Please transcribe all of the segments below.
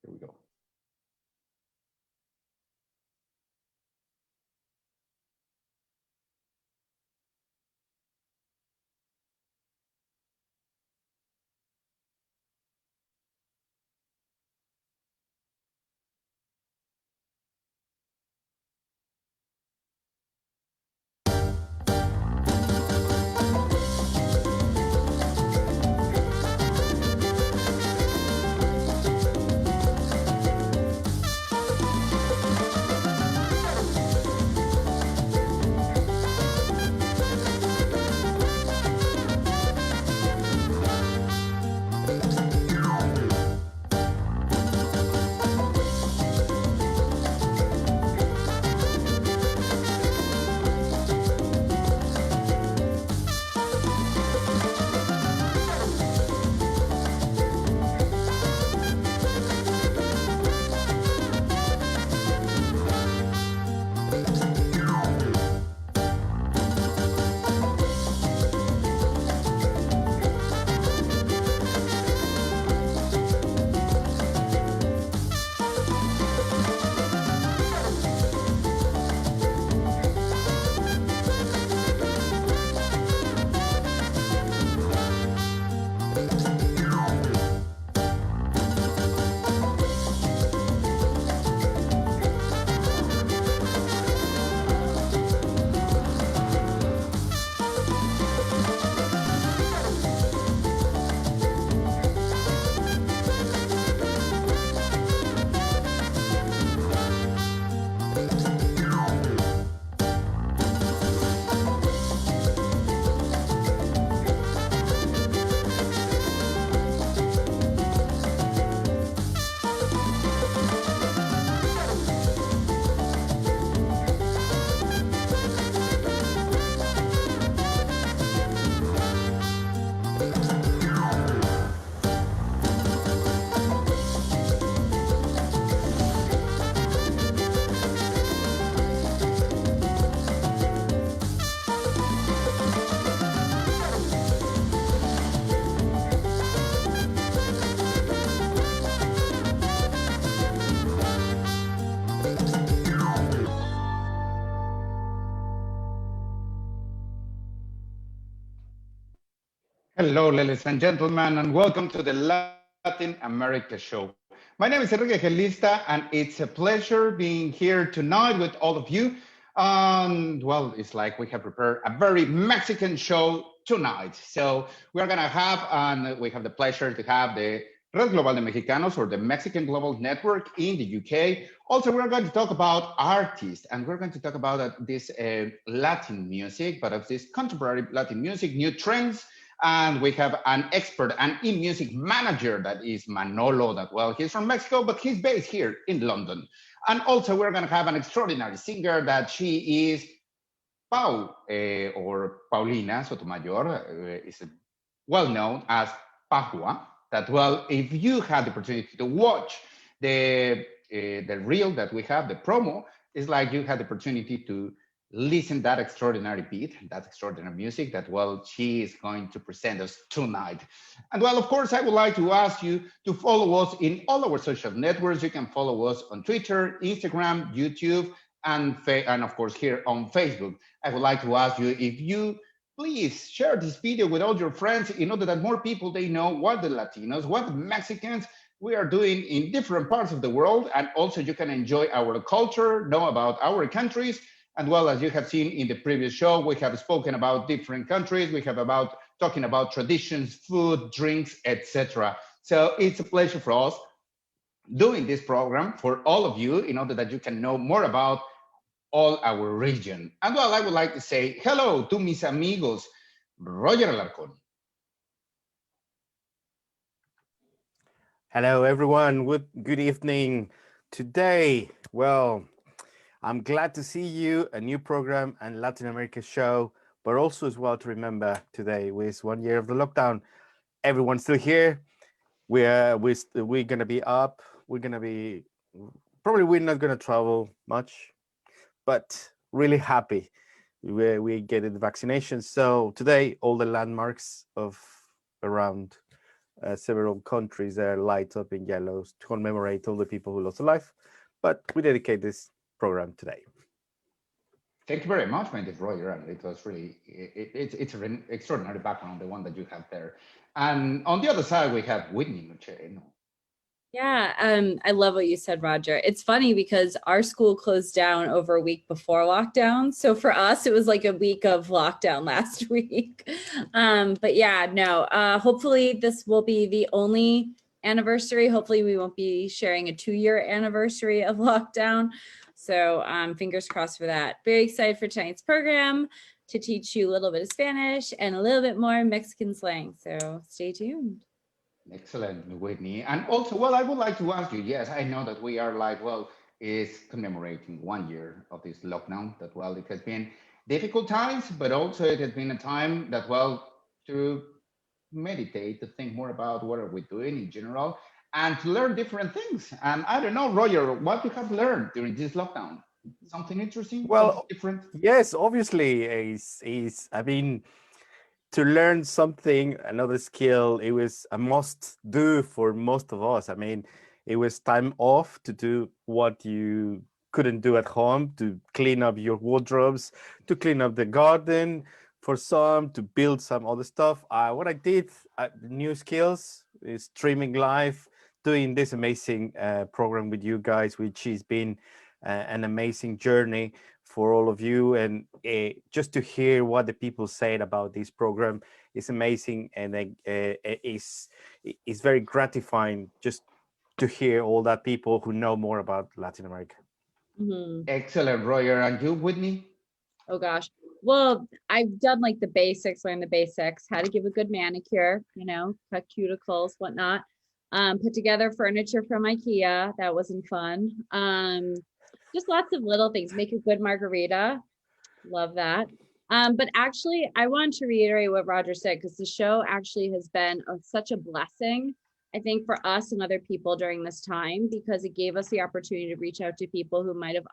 Here we go. Hello, ladies and gentlemen, and welcome to the Latin America show. My name is Enrique Gelista, and it's a pleasure being here tonight with all of you. And well, it's like we have prepared a very Mexican show tonight. So we're going to have, and we have the pleasure to have the Red Global de Mexicanos, or the Mexican Global Network in the UK. Also, we're going to talk about artists, and we're going to talk about this Latin music, but of this contemporary Latin music, new trends. And we have an expert, an eMusic manager, that is Manolo, that, well, he's from Mexico, but he's based here in London. And also we're gonna have an extraordinary singer that she is or Paulina Sotomayor, is well known as Pahua, that, well, if you had the opportunity to watch the reel that we have, the promo, it's like you had the opportunity to listen that extraordinary beat, that extraordinary music that, well, she is going to present us tonight. And well, of course, I would like to ask you to follow us in all our social networks. You can follow us on Twitter, Instagram, YouTube, and of course here on Facebook. I would like to ask you if you please share this video with all your friends in order that more people, they know what the Latinos, what the Mexicans we are doing in different parts of the world. And also you can enjoy our culture, know about our countries. And well, as you have seen in the previous show, we have spoken about different countries. We have talking about traditions, food, drinks, etc. So it's a pleasure for us doing this program for all of you in order that you can know more about all our region. And well, I would like to say hello to mis amigos, Roger Alarcón. Hello, everyone. Good evening. Today, well, I'm glad to see you, a new program and Latin America show, but also as well to remember today was 1 year of the lockdown. Everyone's still here. We're going to be up. We're not going to travel much, but really happy we get the vaccination. So today, all the landmarks of around several countries there light up in yellows to commemorate all the people who lost their life. But we dedicate this program today. Thank you very much, my dear Roger. And it was really, it's an extraordinary background, the one that you have there. And on the other side, we have Whitney Noche. Yeah, I love what you said, Roger. It's funny because our school closed down over a week before lockdown. So for us, it was like a week of lockdown last week. But yeah, no, hopefully this will be the only anniversary. Hopefully we won't be sharing a 2-year anniversary of lockdown. So fingers crossed for that. Very excited for tonight's program to teach you a little bit of Spanish and a little bit more Mexican slang. So stay tuned. Excellent, Whitney. And also, well, I would like to ask you, yes, I know that we are like, well, is commemorating 1 year of this lockdown, that, well, it has been difficult times, but also it has been a time that, well, to meditate, to think more about what are we doing in general, and to learn different things. And I don't know, Roger, what you have learned during this lockdown? Something interesting? Well, something different? Yes, obviously, I mean, to learn something, another skill, it was a must do for most of us. I mean, it was time off to do what you couldn't do at home, to clean up your wardrobes, to clean up the garden, for some, to build some other stuff. What I did, new skills, is streaming live, doing this amazing program with you guys, which has been an amazing journey for all of you, and just to hear what the people said about this program is amazing, and it's very gratifying just to hear all that people who know more about Latin America. Mm-hmm. Excellent, Roger. And you, Whitney? Oh gosh. Well, I've done like the basics, learn the basics, how to give a good manicure, cut cuticles, whatnot. Put together furniture from IKEA. That wasn't fun. Just lots of little things. Make a good margarita. Love that. But actually, I want to reiterate what Roger said, because the show actually has been such a blessing, I think, for us and other people during this time, because it gave us the opportunity to reach out to people who might have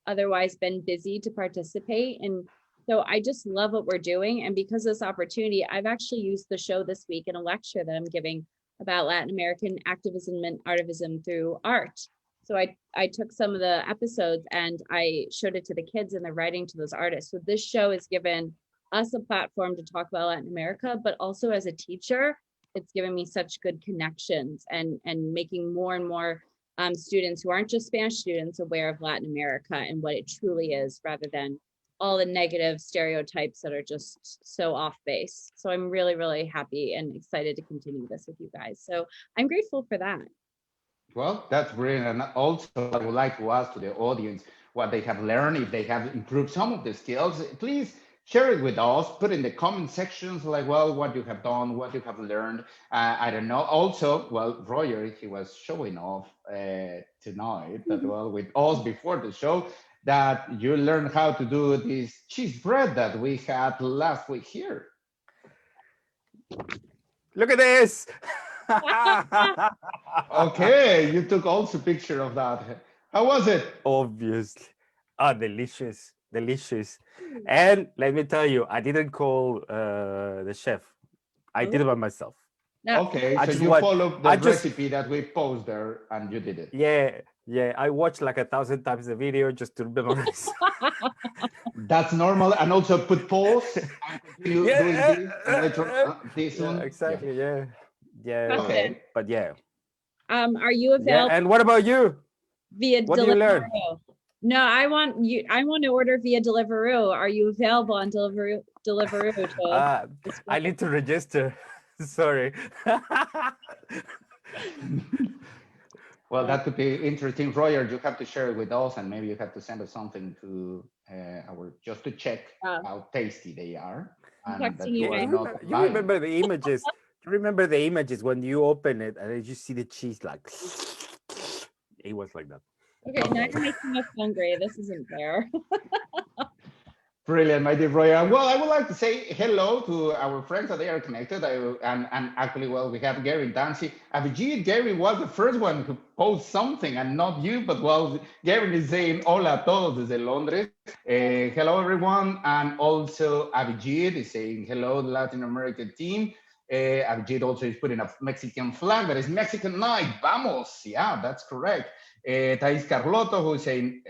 otherwise been busy to participate. And so I just love what we're doing. And because of this opportunity, I've actually used the show this week in a lecture that I'm giving about Latin American activism and artivism through art. So I took some of the episodes and I showed it to the kids, and they're writing to those artists. So this show has given us a platform to talk about Latin America, but also as a teacher, it's given me such good connections and making more and more students who aren't just Spanish students aware of Latin America and what it truly is, rather than all the negative stereotypes that are just so off base. So I'm really, really happy and excited to continue this with you guys. So I'm grateful for that. Well, that's brilliant. And also, I would like to ask to the audience what they have learned, if they have improved some of the skills. Please share it with us. Put in the comment sections, like, well, what you have done, what you have learned. I don't know. Also, well, Roger, he was showing off tonight that, well, with us before the show, that you learned how to do this cheese bread that we had last week here. Look at this. Okay, you took also a picture of that. How was it? Obviously. Delicious, delicious. And let me tell you, I didn't call the chef. I did it by myself. No. Okay, so you followed the recipe that we post there and you did it. Yeah. I watched like 1,000 times the video just to memorize. That's normal. And also put pause and continue doing this and later this one. Exactly, yeah. Okay. But yeah. Are you available? And what about you? Via what do you learn? No, I want to order via Deliveroo. Are you available on Deliveroo? I need to register. Sorry. Well, that could be interesting. Roger, you have to share it with us, and maybe you have to send us something to just to check how tasty they are. And that you remember the images. You remember the images when you open it and you see the cheese like it was like that. Okay, now you're making us hungry. This isn't fair. Brilliant, my dear Roya. Well, I would like to say hello to our friends that they are connected. And actually, well, we have Gary Dancy. Abhijit, Gary was the first one who posted something, and not you, but well, Gary is saying hola a todos desde Londres. Hello, everyone. And also Abhijit is saying hello, Latin American team. Abhijit also is putting a Mexican flag. That is Mexican night. Vamos. Yeah, that's correct. Thais Carlotto, who is saying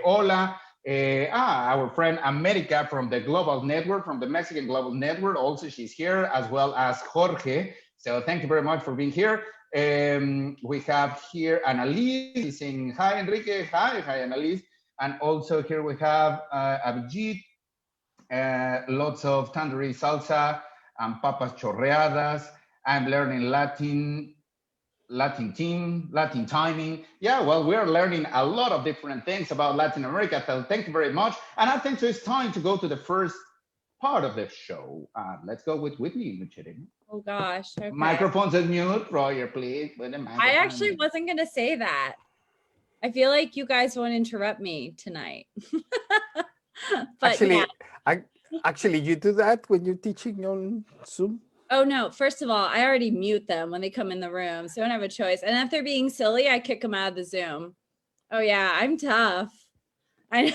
hola. Our friend America from the Global Network, from the Mexican Global Network. Also, she's here, as well as Jorge. So thank you very much for being here. We have here Annalise saying, hi, Enrique. Hi, Annalise. And also here we have Abhijit, lots of tandoori salsa and papas chorreadas. I'm learning Latin timing. Yeah, well, we're learning a lot of different things about Latin America. So thank you very much. And I think so it's time to go to the first part of the show. Let's go with Whitney. Oh gosh. Okay. Microphones is mute, Roger, please. I actually wasn't going to say that. I feel like you guys won't interrupt me tonight. But actually, you do that when you're teaching on Zoom? Oh no, first of all, I already mute them when they come in the room, so I don't have a choice. And if they're being silly, I kick them out of the Zoom. Oh yeah, I'm tough. I know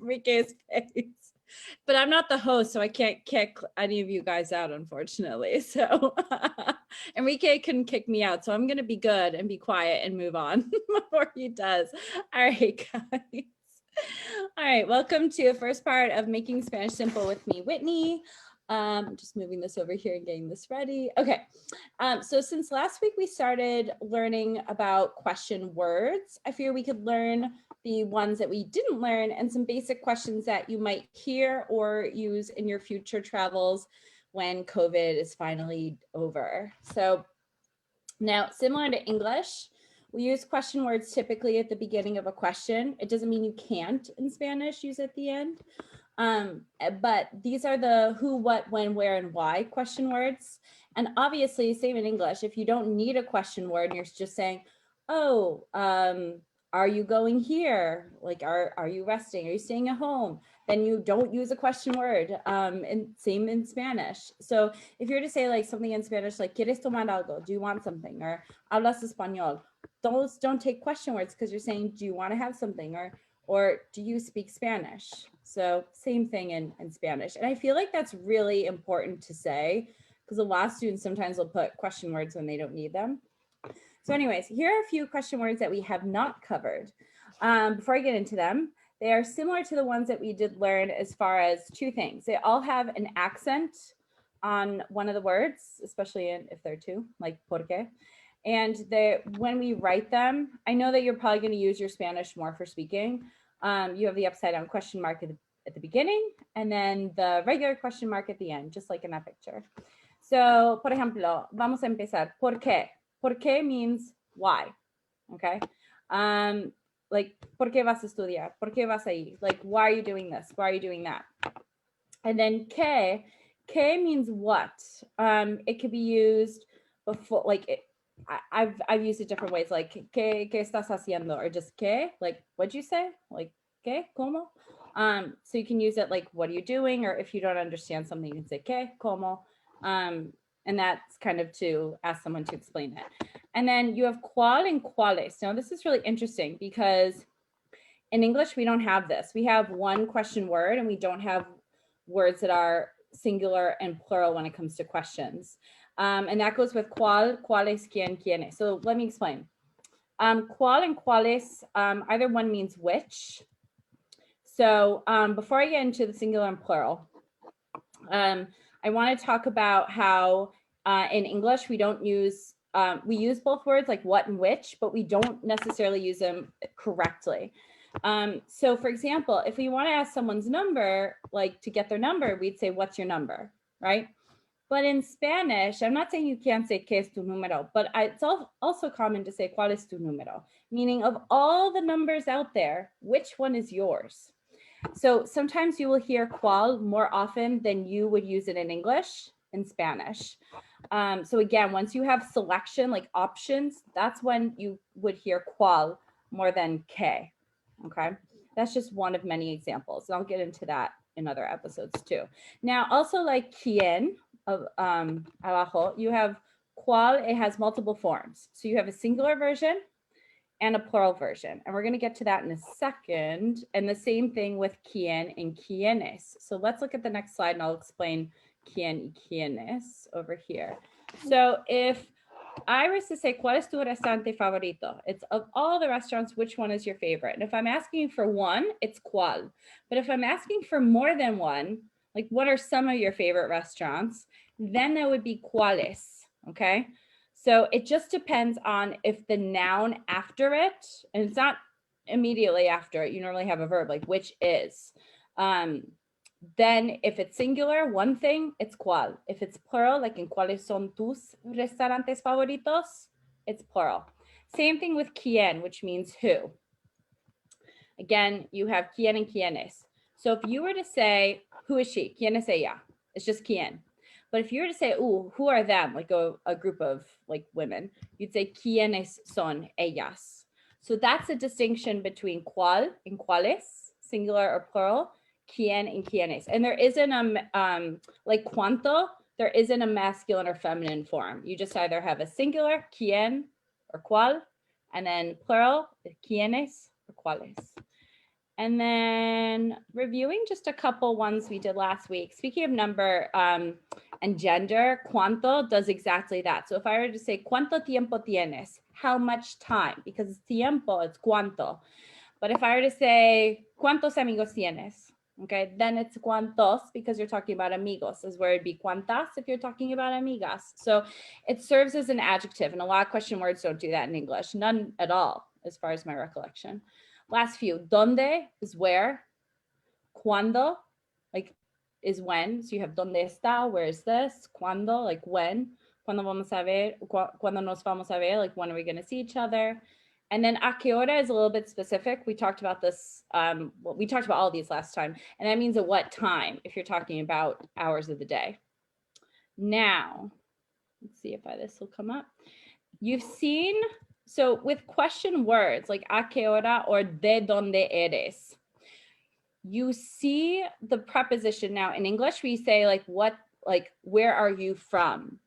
Enrique's face. But I'm not the host, so I can't kick any of you guys out, unfortunately. So Enrique couldn't kick me out, so I'm gonna be good and be quiet and move on before he does. All right, guys. All right, welcome to the first part of Making Spanish Simple with me, Whitney. Just moving this over here and getting this ready. Okay, so since last week we started learning about question words, I figure we could learn the ones that we didn't learn and some basic questions that you might hear or use in your future travels when COVID is finally over. So now, similar to English, we use question words typically at the beginning of a question. It doesn't mean you can't in Spanish use at the end. But these are the who, what, when, where, and why question words. And obviously, same in English, if you don't need a question word and you're just saying, oh, are you going here? Like, are you resting? Are you staying at home? Then you don't use a question word. And same in Spanish. So if you're to say like something in Spanish, like, ¿Quieres tomar algo? Do you want something? Or ¿Hablas español? Those don't take question words because you're saying, do you want to have something? Or do you speak Spanish? So same thing in Spanish. And I feel like that's really important to say because a lot of students sometimes will put question words when they don't need them. So anyways, here are a few question words that we have not covered. Before I get into them, they are similar to the ones that we did learn as far as two things. They all have an accent on one of the words, especially if they're two, like porque. And when we write them, I know that you're probably going to use your Spanish more for speaking. You have the upside down question mark at the beginning and then the regular question mark at the end, just like in that picture. So, por ejemplo, vamos a empezar. ¿Por qué? ¿Por qué means why? Okay. Like, ¿por qué vas a estudiar? ¿Por qué vas a ir? Like, why are you doing this? Why are you doing that? And then ¿qué? ¿Qué means what? It could be used before, like, I've used it different ways, like ¿qué estás haciendo? Or just ¿qué? Like, what'd you say? Like, ¿qué? ¿Cómo? So you can use it like, what are you doing? Or if you don't understand something, you can say ¿qué? ¿Cómo? And that's kind of to ask someone to explain it. And then you have cuál and cuáles. Now this is really interesting because in English, we don't have this. We have one question word and we don't have words that are singular and plural when it comes to questions. And that goes with cuál, cuáles, quién, quiénes. So let me explain. Cuál and cuáles, either one means which. So before I get into the singular and plural, I want to talk about how in English we don't use, we use both words like what and which, but we don't necessarily use them correctly. So for example, if we want to ask someone's number, like to get their number, we'd say, what's your number, right? But in Spanish, I'm not saying you can't say ¿qué es tu número? But it's also common to say ¿cuál es tu número? Meaning of all the numbers out there, which one is yours? So sometimes you will hear cuál more often than you would use it in English, in Spanish. So again, once you have selection, like options, that's when you would hear cuál more than qué, okay? That's just one of many examples. And I'll get into that in other episodes too. Now, also like quién, abajo, you have cuál, it has multiple forms. So you have a singular version and a plural version. And we're going to get to that in a second. And the same thing with quién and quiénes. So let's look at the next slide and I'll explain quién y quiénes over here. So if I was to say, ¿cuál es tu restaurante favorito? It's of all the restaurants, which one is your favorite? And if I'm asking for one, it's ¿cuál? But if I'm asking for more than one, like what are some of your favorite restaurants? Then that would be ¿cuáles? Okay. So it just depends on if the noun after it, and it's not immediately after it, you normally have a verb like which is. Then if it's singular, one thing, it's cuál. If it's plural, like in cuáles son tus restaurantes favoritos, it's plural. Same thing with quién, which means who. Again, you have quién and quiénes. So if you were to say, who is she? ¿Quién es ella? It's just quién. But if you were to say, ooh, who are them? Like a group of like women, you'd say quiénes son ellas. So that's a distinction between cuál and cuáles, singular or plural, quién and quiénes. And there isn't like cuánto, there isn't a masculine or feminine form. You just either have a singular, quién or cuál, and then plural, quiénes or cuáles. And then reviewing just a couple ones we did last week. Speaking of number and gender, cuánto does exactly that. So if I were to say, ¿cuánto tiempo tienes? How much time? Because it's tiempo, it's cuánto. But if I were to say, ¿cuántos amigos tienes? Okay, then it's cuántos because you're talking about amigos, is where it'd be cuántas if you're talking about amigas. So it serves as an adjective, and a lot of question words don't do that in English. None at all, as far as my recollection. Last few, ¿dónde is where? ¿Cuándo? Like is when. So you have ¿dónde está? Where is this? ¿Cuándo? Like when. ¿Cuándo vamos a ver? ¿Cuándo nos vamos a ver? Like when are we going to see each other? And then a qué hora is a little bit specific. We talked about this. We talked about all of these last time. And that means at what time, if you're talking about hours of the day. Now, let's see if this will come up. You've seen, so with question words like a qué hora or de dónde eres, you see the preposition. Now in English, we say like what, like where are you from?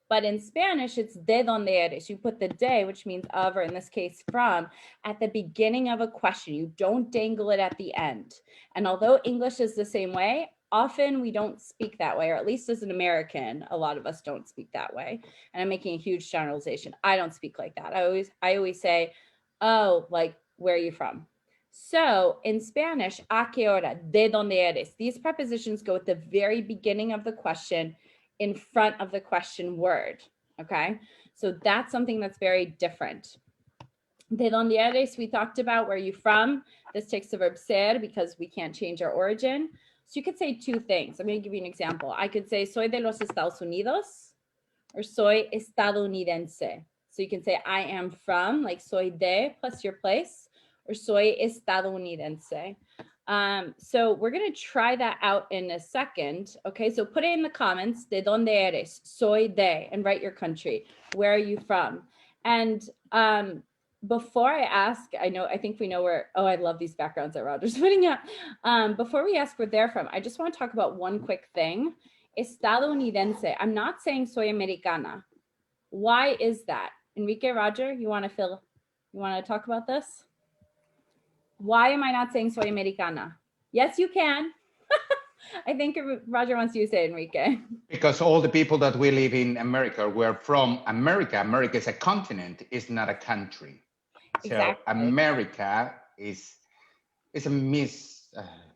But in Spanish, it's de donde eres. You put the de, which means of, or in this case, from, at the beginning of a question. You don't dangle it at the end. And although English is the same way, often we don't speak that way, or at least as an American, a lot of us don't speak that way. And I'm making a huge generalization. I don't speak like that. I always say, oh, like, where are you from? So in Spanish, a qué hora, de donde eres. These prepositions go at the very beginning of the question, in front of the question word, okay? So that's something that's very different. De donde eres, we talked about where are you from. This takes the verb ser because we can't change our origin. So you could say two things. I'm going to give you an example. I could say soy de los Estados Unidos or soy estadounidense. So you can say I am from, like soy de plus your place, or soy estadounidense. So we're going to try that out in a second. Okay, so put it in the comments, de donde eres, soy de, and write your country. Where are you from? And before I ask, I think we know where, oh, I love these backgrounds that Roger's putting up. Before we ask where they're from, I just want to talk about one quick thing. Estadounidense, I'm not saying soy americana. Why is that? Enrique, Roger, you want to talk about this? Why am I not saying soy americana? Yes, you can. I think Roger wants you to say it, Enrique. Because all the people that we live in America, we're from America. America is a continent, it's not a country. Exactly. So America is a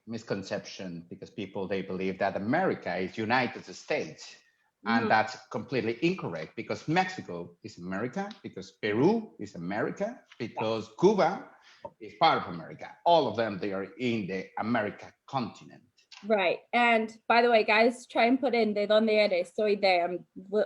misconception because people, they believe that America is United States. And that's completely incorrect because Mexico is America, because Peru is America, because Cuba is part of America. All of them, they are in the America continent. Right. And by the way, guys, try and put in de donde eres, soy de.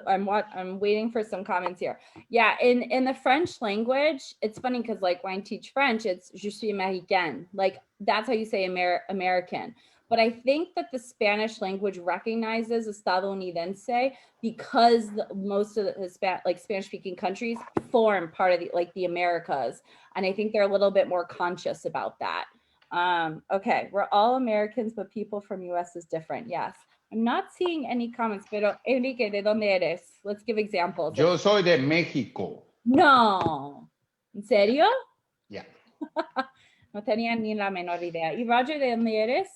I'm waiting for some comments here. Yeah, in the French language, it's funny because like when I teach French, it's je suis américain. Like that's how you say American. But I think that the Spanish language recognizes estadounidense because most of the Spanish-speaking countries form part of the Americas, and I think they're a little bit more conscious about that. Okay, we're all Americans, but people from US is different. Yes. I'm not seeing any comments, pero Enrique, ¿de dónde eres? Let's give examples. Yo soy de México. No. ¿En serio? Yeah. No tenía ni la menor idea. ¿Y Roger, de dónde eres?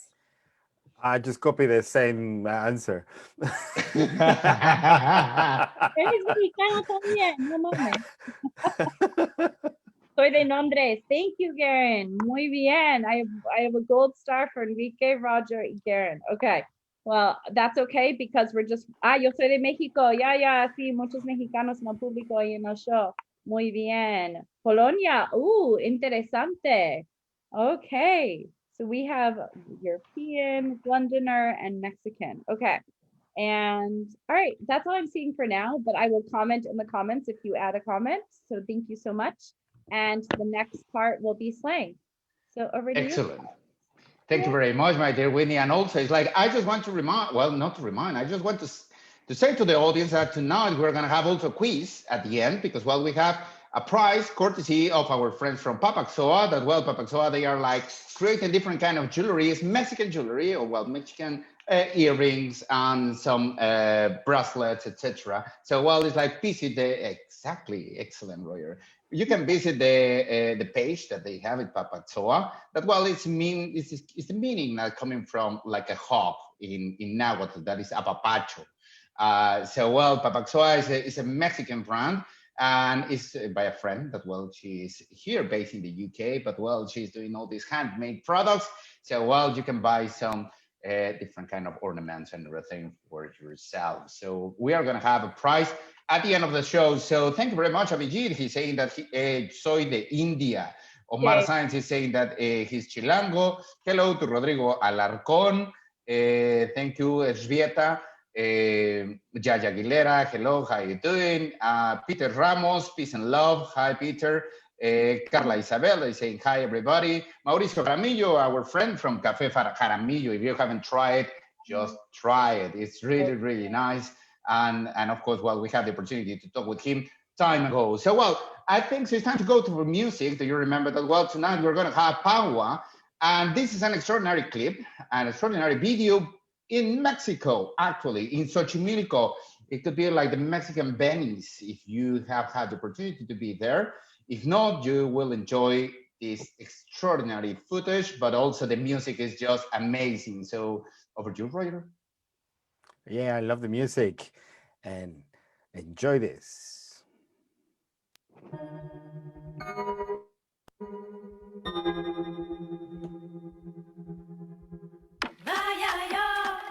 I just copy the same answer. Eres mexicano también, no mames. Soy de Londres. Thank you, Garen. Muy bien. I have a gold star for Enrique, Roger, and Garen. Okay. Well, that's okay because we're just, yo soy de México. Ya, sí, muchos mexicanos en el público y en el show. Muy bien. Polonia. Interesante. Okay. So we have European, Londoner, and Mexican. Okay. And all right, that's all I'm seeing for now, but I will comment in the comments if you add a comment. So thank you so much. And the next part will be slang. So over to you. Excellent. Thank you very much, my dear Whitney. And also, it's like, I just want to remind, well, not to remind, I just want to say to the audience that tonight we're going to have also a quiz at the end because, well, we have a prize courtesy of our friends from Papatxoa that, well, Papatxoa, they are like creating different kind of jewelry. It's Mexican jewelry or, well, Mexican earrings and some bracelets, etc. So, well, it's like visit the, exactly, excellent, Roger. You can visit the page that they have at Papatxoa. That, well, it's the meaning that coming from like a hub in Nahuatl, that is apapacho. So, well, Papatxoa is a Mexican brand, and it's by a friend that, well, she's here based in the UK, but, well, she's doing all these handmade products. So, well, you can buy some different kind of ornaments and everything for yourself. So we are going to have a prize at the end of the show. So thank you very much, Abhijit. He's saying that soy de India. Omar SAENZ is saying that he's Chilango. Hello to Rodrigo Alarcón. Thank you, Esvieta. Yaya Aguilera, hello, how you doing? Peter Ramos, peace and love. Hi, Peter. Carla Isabel is saying hi, everybody. Mauricio Jaramillo, our friend from Café Jaramillo. If you haven't tried, just try it. It's really, really nice. And of course, well, we had the opportunity to talk with him time ago. So, well, I think it's time to go to the music. Do you remember that? Well, tonight we're going to have Pahua. And this is an extraordinary clip, an extraordinary video in Mexico, actually, in Xochimilco. It could be like the Mexican Venice if you have had the opportunity to be there. If not, you will enjoy this extraordinary footage, but also the music is just amazing. So over to you, Roger. Yeah, I love the music and enjoy this. Vayayó,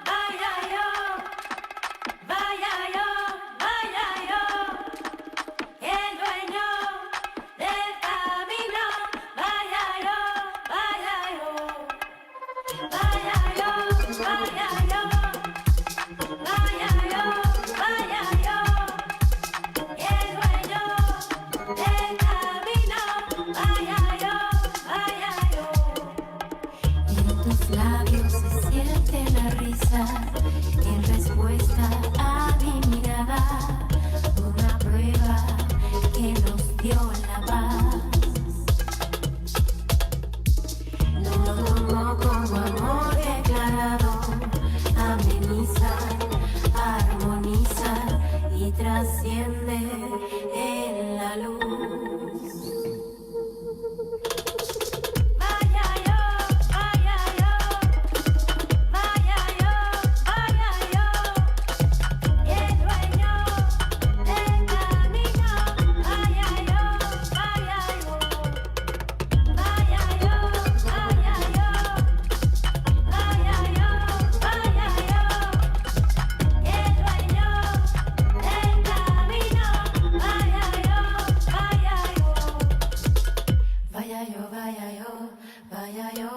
vayayó, vayayó, vayayó, el dueño del camino, vayayó, vayayó, vayayó, vayayó, vayayó, vayayó, el dueño del camino, vayayó, vayayó. En tus labios se siente la risa en respuesta a mi mirada, una prueba que nos dio la paz. Lo tomo como amor declarado, ameniza, armoniza y trasciende en la luz. Vayayó, vayayó, vayayó, vayayó, el dueño del camino, vayayó, vayayó, vayayó, vayayó, vayayó, vayayó, el dueño del camino, vayayó, vayayó, vayayó, vayayó, vayayó.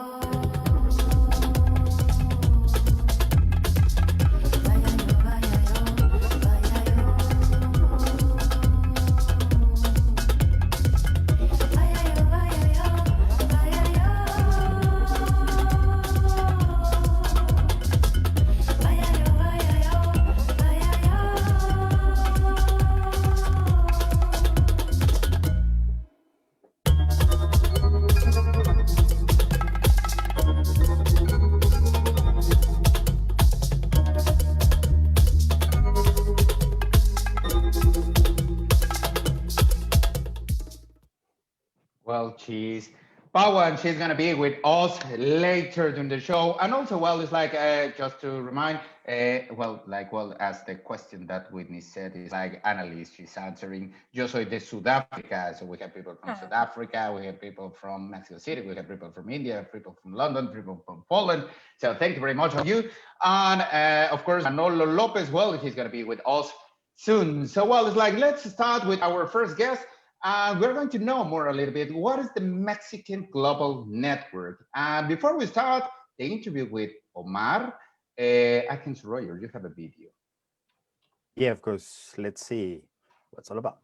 Well, she's Pahua, and she's gonna be with us later during the show. And also, well, it's like just to remind, as the question that Whitney said is like analyst, she's answering. Yo soy de Sudáfrica, so we have people from South Africa, we have people from Mexico City, we have people from India, people from London, people from Poland. So thank you very much of you. And of course, Manolo Lopez, well, he's gonna be with us soon. So well, it's like let's start with our first guest. We're going to know more a little bit. What is the Mexican Global Network? And before we start the interview with OMAR, I can see Roger, you have a video. Yeah, of course. Let's see what it's all about.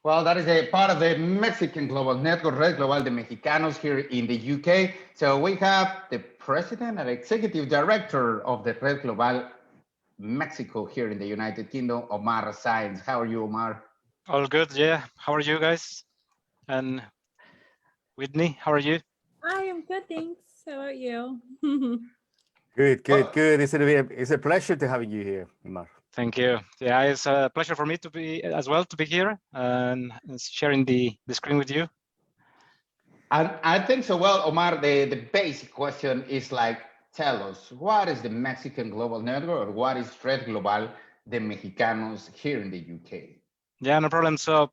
Well, that is a part of the Mexican Global Network, Red Global de Mexicanos here in the UK. So we have the president and executive director of the Red Global Mexico here in the United Kingdom, OMAR SAENZ. How are you, OMAR? All good, yeah. How are you guys? And Whitney, how are you? I am good, thanks. How about you? Good, good, good. It's a pleasure to have you here, Omar. Thank you. Yeah, it's a pleasure for me to be as well to be here and sharing the screen with you. And I think so. Well, Omar, the basic question is like, tell us, what is the Mexican Global Network, or what is Red Global de Mexicanos here in the UK? Yeah, no problem. So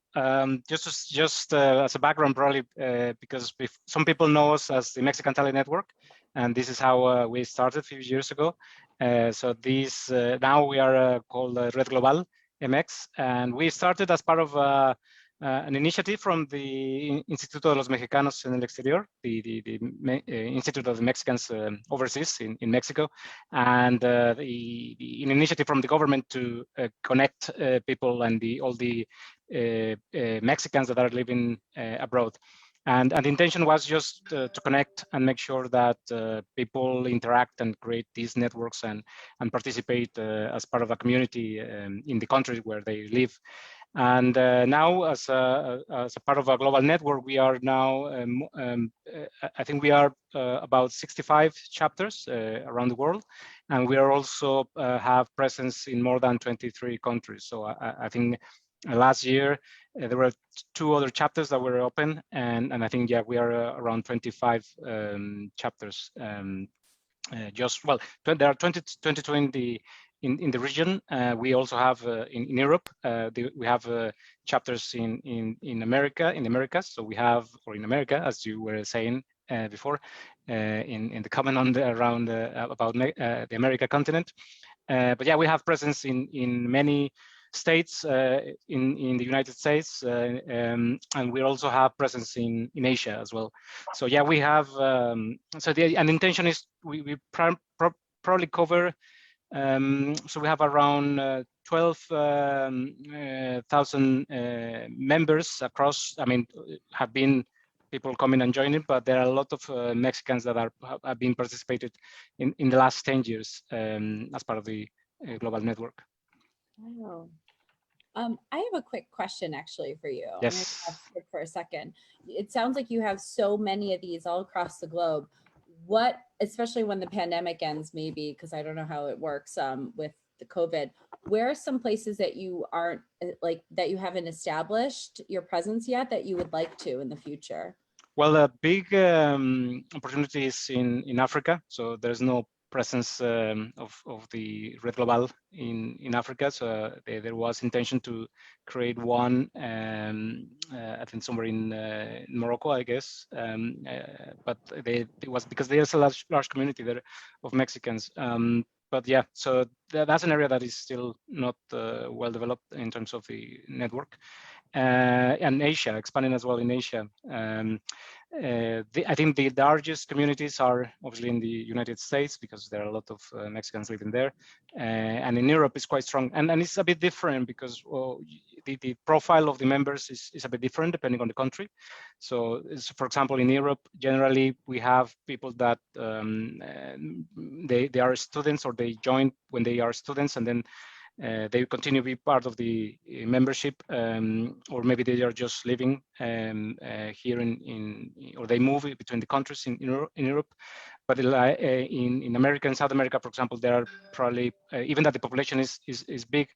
just as a background, probably because some people know us as the Mexican Talent Network, and this is how we started a few years ago. So this now we are called Red Global MX, and we started as part of an initiative from the Instituto de los Mexicanos en el Exterior, the Institute of the Mexicans overseas in Mexico, and an initiative from the government to connect people and all the Mexicans that are living abroad. And the intention was just to connect and make sure that people interact and create these networks and participate as part of a community in the country where they live. And now, as a part of a global network, we are now, I think we are about 65 chapters around the world, and we are also have presence in more than 23 countries. So I think last year there were 2 other chapters that were open, and I think we are around 25 chapters. There are 22 in the region. We also have in Europe. We have chapters in America, in the Americas. So we have, or in America, as you were saying before, in the comment around about the America continent. But yeah, we have presence in many states in the United States, and we also have presence in Asia as well. So yeah, we have. So the intention is we probably cover. So we have around 12,000 members across. I mean, have been people coming and joining, but there are a lot of Mexicans that have been participated in the last 10 years as part of the global network. Wow. I have a quick question actually for you. I'm Yes. gonna ask it for a second. It sounds like you have so many of these all across the globe. What, especially when the pandemic ends, maybe, because I don't know how it works with the COVID, where are some places that you aren't like that you haven't established your presence yet that you would like to in the future? Well, a big opportunity is in Africa. So there's no presence of the Red Global in Africa. So there was intention to create one, I think somewhere in Morocco, I guess. But it was because there's a large community there of Mexicans. But yeah, so that's an area that is still not well developed in terms of the network. And Asia, expanding as well in Asia. I think the largest communities are obviously in the United States because there are a lot of Mexicans living there, and in Europe it's quite strong. And it's a bit different because the profile of the members is a bit different depending on the country. So, for example, in Europe, generally we have people that they are students or they join when they are students, and then they continue to be part of the membership, or maybe they are just living here or they move between the countries in Europe. But in America and South America, for example, there are probably, even that the population is big,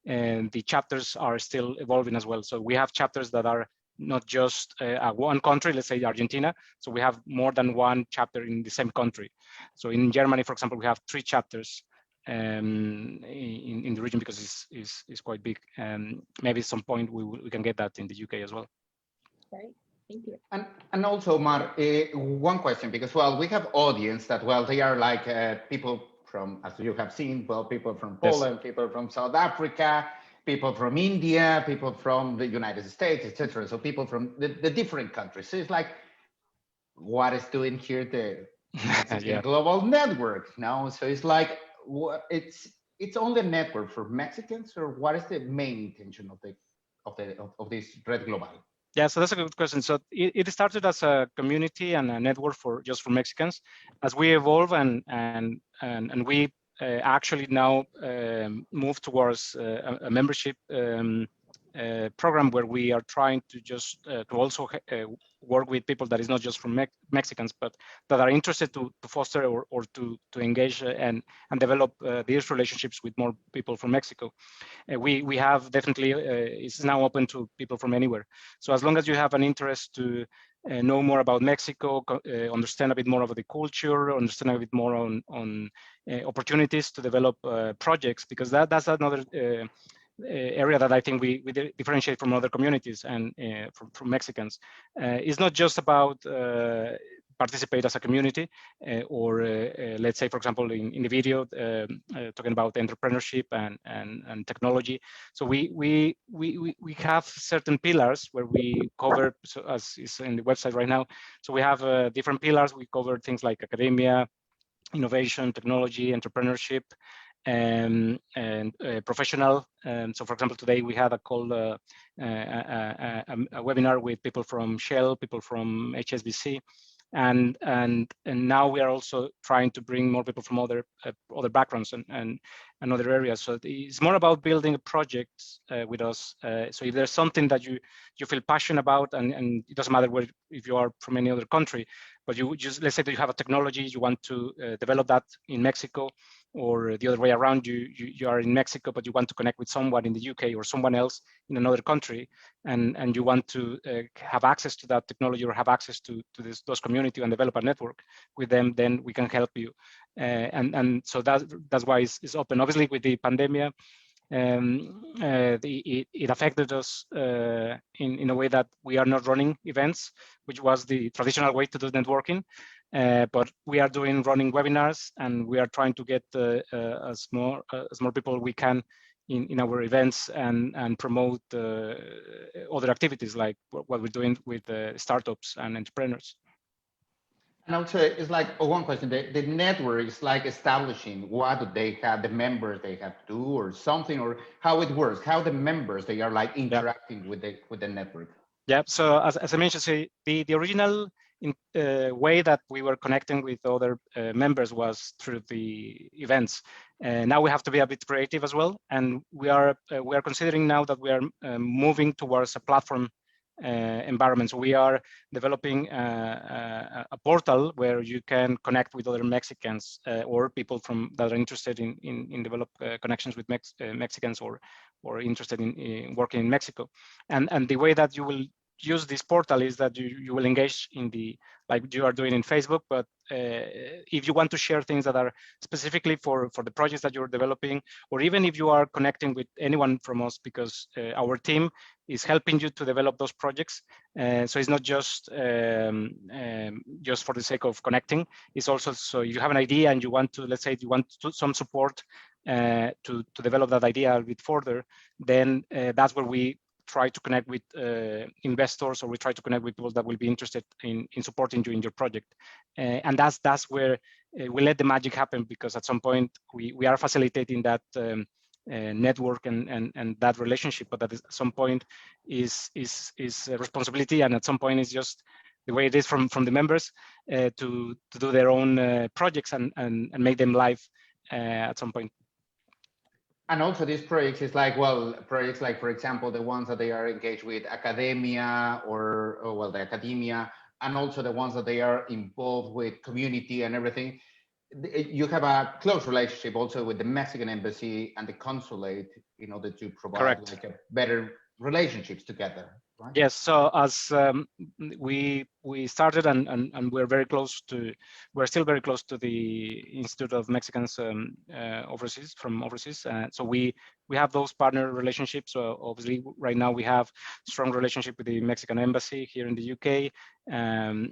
and the chapters are still evolving as well. So we have chapters that are not just one country, let's say Argentina. So we have more than one chapter in the same country. So in Germany, for example, we have 3 chapters in the region because it's quite big. Maybe at some point we can get that in the UK as well. Great, thank you. And also, Mar, one question, because, well, we have audience that, well, they are like people from, as you have seen, well, people from Poland, yes, people from South Africa, people from India, people from the United States, etc. So people from the different countries. So it's like, what is doing here the yeah, global network now? So it's like, it's only a network for Mexicans, or what is the main intention of this Red Global? Yeah, so that's a good question. So it started as a community and a network for Mexicans. As we evolve and we actually now move towards a membership program where we are trying to just to also work with people that is not just from Mexicans, but that are interested to foster or to engage and develop these relationships with more people from Mexico. We have definitely, it's now open to people from anywhere. So as long as you have an interest to know more about Mexico, understand a bit more about the culture, understand a bit more on opportunities to develop projects, because that's another area that I think we differentiate from other communities and from Mexicans. It's not just about participate as a community or let's say, for example, in the video talking about entrepreneurship and technology. So we have certain pillars where we cover, so as is in the website right now. So we have different pillars. We cover things like academia, innovation, technology, entrepreneurship, and professional. So, for example, today we had a webinar with people from Shell, people from HSBC, and now we are also trying to bring more people from other backgrounds and other areas. So it's more about building projects with us. So if there's something that you feel passionate about, and it doesn't matter if you are from any other country, but you just, let's say that you have a technology, you want to develop that in Mexico, or the other way around, you are in Mexico, but you want to connect with someone in the UK or someone else in another country, and you want to have access to that technology or have access to those community and develop a network with them, then we can help you. And so that's why it's open. Obviously, with the pandemic, it affected us in a way that we are not running events, which was the traditional way to do networking. But we are running webinars, and we are trying to get as more people we can in our events and promote other activities like what we're doing with startups and entrepreneurs. And also, it's like one question: the network is like establishing what do they have, the members they have to do, or something, or how it works, how the members they are like interacting with the network. Yeah. So as I mentioned, the original way that we were connecting with other members was through the events. Now we have to be a bit creative as well, and we are considering now that we are moving towards a platform environment. So we are developing a portal where you can connect with other Mexicans or people that are interested in develop connections with Mexicans or interested in working in Mexico. And the way that you will use this portal is that you will engage in like you are doing in Facebook, but if you want to share things that are specifically for the projects that you're developing, or even if you are connecting with anyone from us, because our team is helping you to develop those projects. So it's not just for the sake of connecting. It's also so you have an idea and you want to, let's say you want some support to develop that idea a bit further, then that's where we try to connect with investors, or we try to connect with people that will be interested in supporting you in your project. And that's where we let the magic happen, because at some point we are facilitating that network and that relationship, but at some point is a responsibility, and at some point is just the way it is from the members to do their own projects and make them live at some point. And also these projects is like, well, projects like, for example, the ones that they are engaged with academia or well, the academia, and also the ones that they are involved with community and everything. You have a close relationship also with the Mexican embassy and the consulate in order to provide like a better relationships together, right? Yes, so as we started and we're very close to, we're still very close to the Institute of Mexicans overseas. So we have those partner relationships. So obviously right now we have strong relationship with the Mexican embassy here in the UK and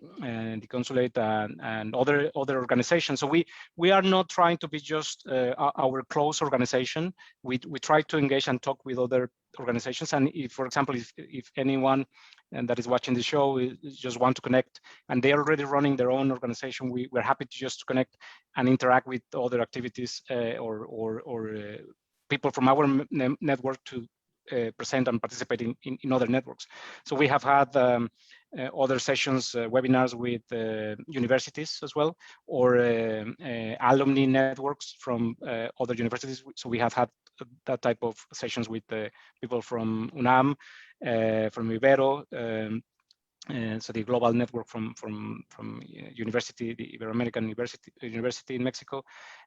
the consulate and other organizations. So we are not trying to be just our close organization. We try to engage and talk with other organizations, and if, for example, if anyone that is watching the show just want to connect and they're already running their own organization, we're happy to just connect and interact with other activities or people from our network to present and participate in other networks. So we have had other sessions, webinars with universities as well, or alumni networks from other universities. So we have had that type of sessions with people from UNAM, from Guerrero, so the global network from university, the Ibero-American University in Mexico,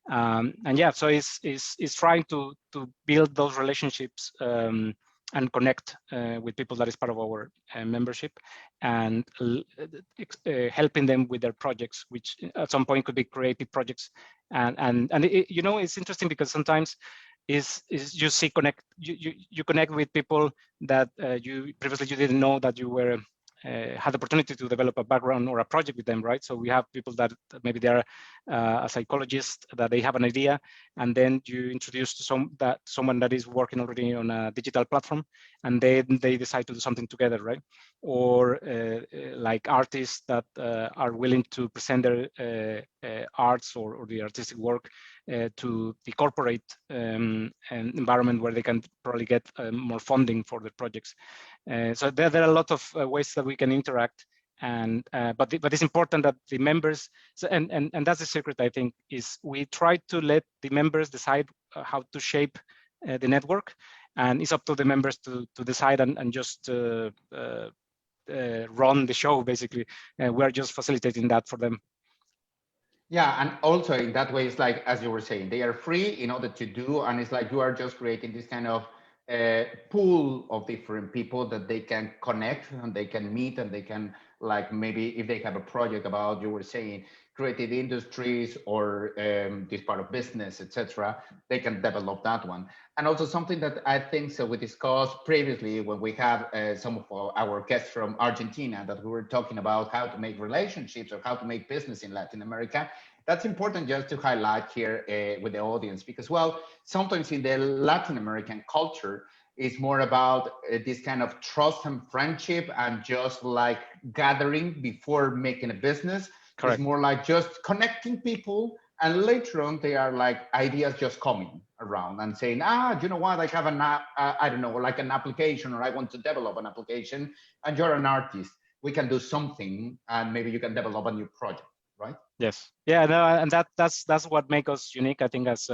and yeah, so it's trying to build those relationships and connect with people that is part of our membership, and helping them with their projects, which at some point could be creative projects, and it, you know, it's interesting because sometimes is you see you connect with people that you previously you didn't know that you were had the opportunity to develop a background or a project with them, right? So we have people that maybe they're a psychologist, that they have an idea, and then you introduce to someone that is working already on a digital platform, and then they decide to do something together, right? Or like artists that are willing to present their arts or the artistic work to the corporate environment where they can probably get more funding for their projects. So there are a lot of ways that we can interact, and but it's important that the members, and that's the secret, I think, is we try to let the members decide how to shape the network, and it's up to the members to decide and just run the show, basically. We're just facilitating that for them. Yeah, and also in that way, it's like, as you were saying, they are free in order to do, and it's like you are just creating this kind of pool of different people that they can connect and they can meet, and they can, like, maybe if they have a project about, you were saying, creative industries or this part of business, etc., they can develop that one. And also something that I think so we discussed previously when we had some of our guests from Argentina, that we were talking about how to make relationships or how to make business in Latin America. That's important just to highlight here with the audience, because, well, sometimes in the Latin American culture, it's more about this kind of trust and friendship and just like gathering before making a business. Correct. It's more like just connecting people, and later on they are like ideas just coming around and saying, you know what, I have an I don't know, like an application, or I want to develop an application, and you're an artist. We can do something, and maybe you can develop a new project, right? Yes. Yeah. No, and that's what makes us unique, I think, as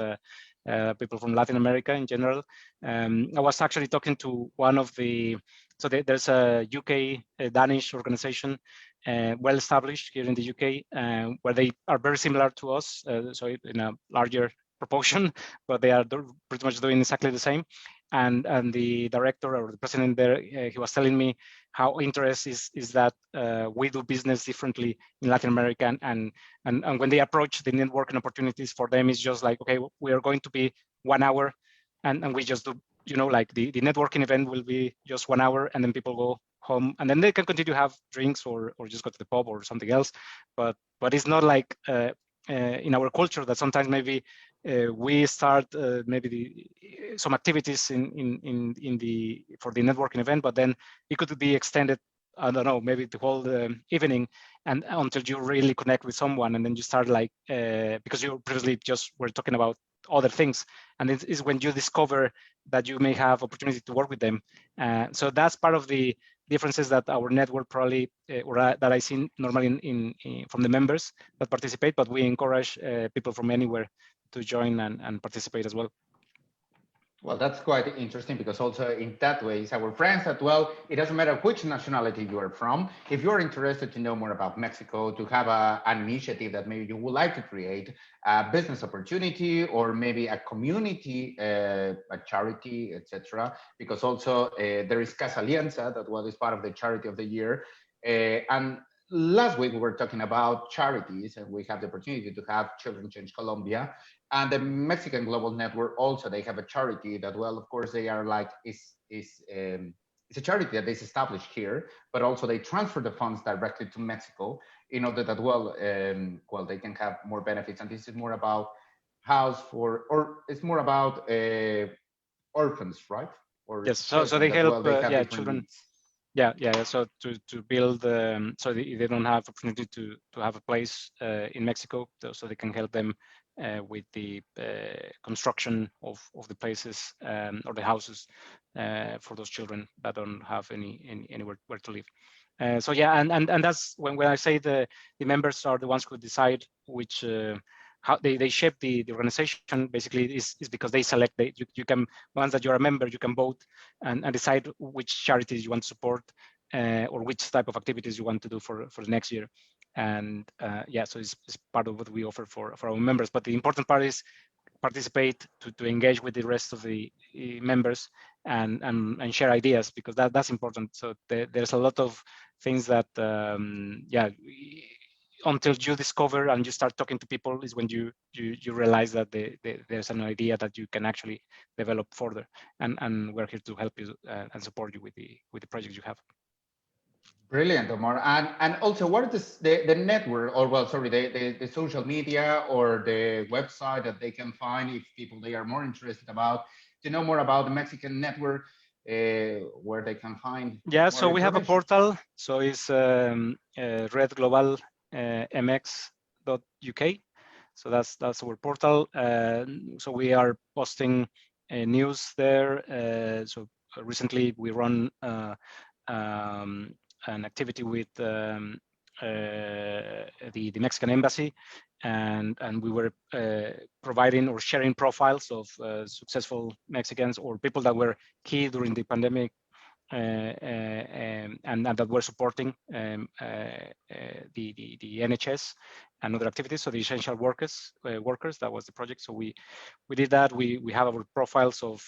people from Latin America in general. I was actually talking to one of the, so there's a UK Danish organization, well established here in the UK, where they are very similar to us, so in a larger proportion, but they are pretty much doing exactly the same. And the director or the president there, he was telling me how interesting is that we do business differently in Latin America, and when they approach the networking opportunities for them, it's just like, okay, we are going to be 1 hour, and we just do, you know, like the networking event will be just 1 hour, and then people go home, and then they can continue to have drinks or just go to the pub or something else. But it's not like in our culture that sometimes maybe we start maybe some activities for the networking event, but then it could be extended, I don't know, maybe the whole evening, and until you really connect with someone, and then you start like, because you previously just were talking about other things, and it is when you discover that you may have opportunity to work with them. So that's part of the differences that our network probably, or that I see normally in from the members that participate, but we encourage people from anywhere to join and participate as well. Well, that's quite interesting, because also in that way, it's our friends that, well, it doesn't matter which nationality you are from. If you're interested to know more about Mexico, to have an initiative that maybe you would like to create, a business opportunity, or maybe a community, a charity, etc. Because also there is CASA ALIANZA, that was part of the charity of the year. And last week we were talking about charities, and we have the opportunity to have Children Change Colombia. And the Mexican Global Network also, they have a charity that, well, of course, they are like, it's a charity that is established here, but also they transfer the funds directly to Mexico in order that, well, they can have more benefits. And this is more about house for, or it's more about orphans, right? Or yes, so they help, they children. Needs. Yeah. So to build, so they don't have opportunity to have a place in Mexico, so they can help them with the construction of the places or the houses for those children that don't have anywhere where to live. So yeah, and that's when I say the members are the ones who decide which how they shape the organization. Basically is because they select, you can, once that you're a member, you can vote and decide which charities you want to support or which type of activities you want to do for the next year. And yeah, so it's part of what we offer for our members. But the important part is participate, to engage with the rest of the members and share ideas, because that's important. So there's a lot of things that until you discover and you start talking to people is when you realize that there's an idea that you can actually develop further, and we're here to help you and support you with the projects you have. Brilliant, Omar. And also, what is the network, or well, sorry, the social media or the website that they can find if people they are more interested about to know more about the Mexican network, where they can find? Yeah, so we have a portal. So it's Red Global mx.uk. So that's our portal. So we are posting news there. So recently we run an activity with the Mexican embassy, and we were providing or sharing profiles of successful Mexicans or people that were key during the pandemic, and that were supporting the NHS and other activities. So the essential workers, that was the project. So we did that. We have our profiles of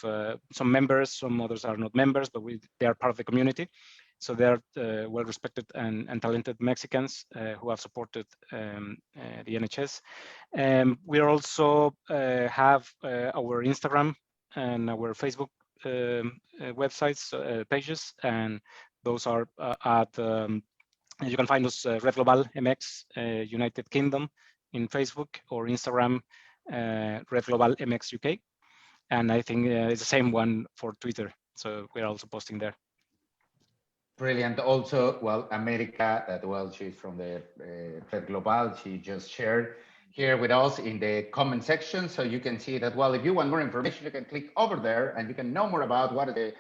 some members, some others are not members, but they are part of the community. So they're well-respected and talented Mexicans who have supported the NHS. We also have our Instagram and our Facebook websites, pages, and those are at, you can find us Red Global MX United Kingdom in Facebook, or Instagram Red Global MX UK. And I think it's the same one for Twitter. So we're also posting there. Brilliant. Also, well, America, that, well, she's from the Red Global. She just shared here with us in the comment section. So you can see that, well, if you want more information, you can click over there and you can know more about what the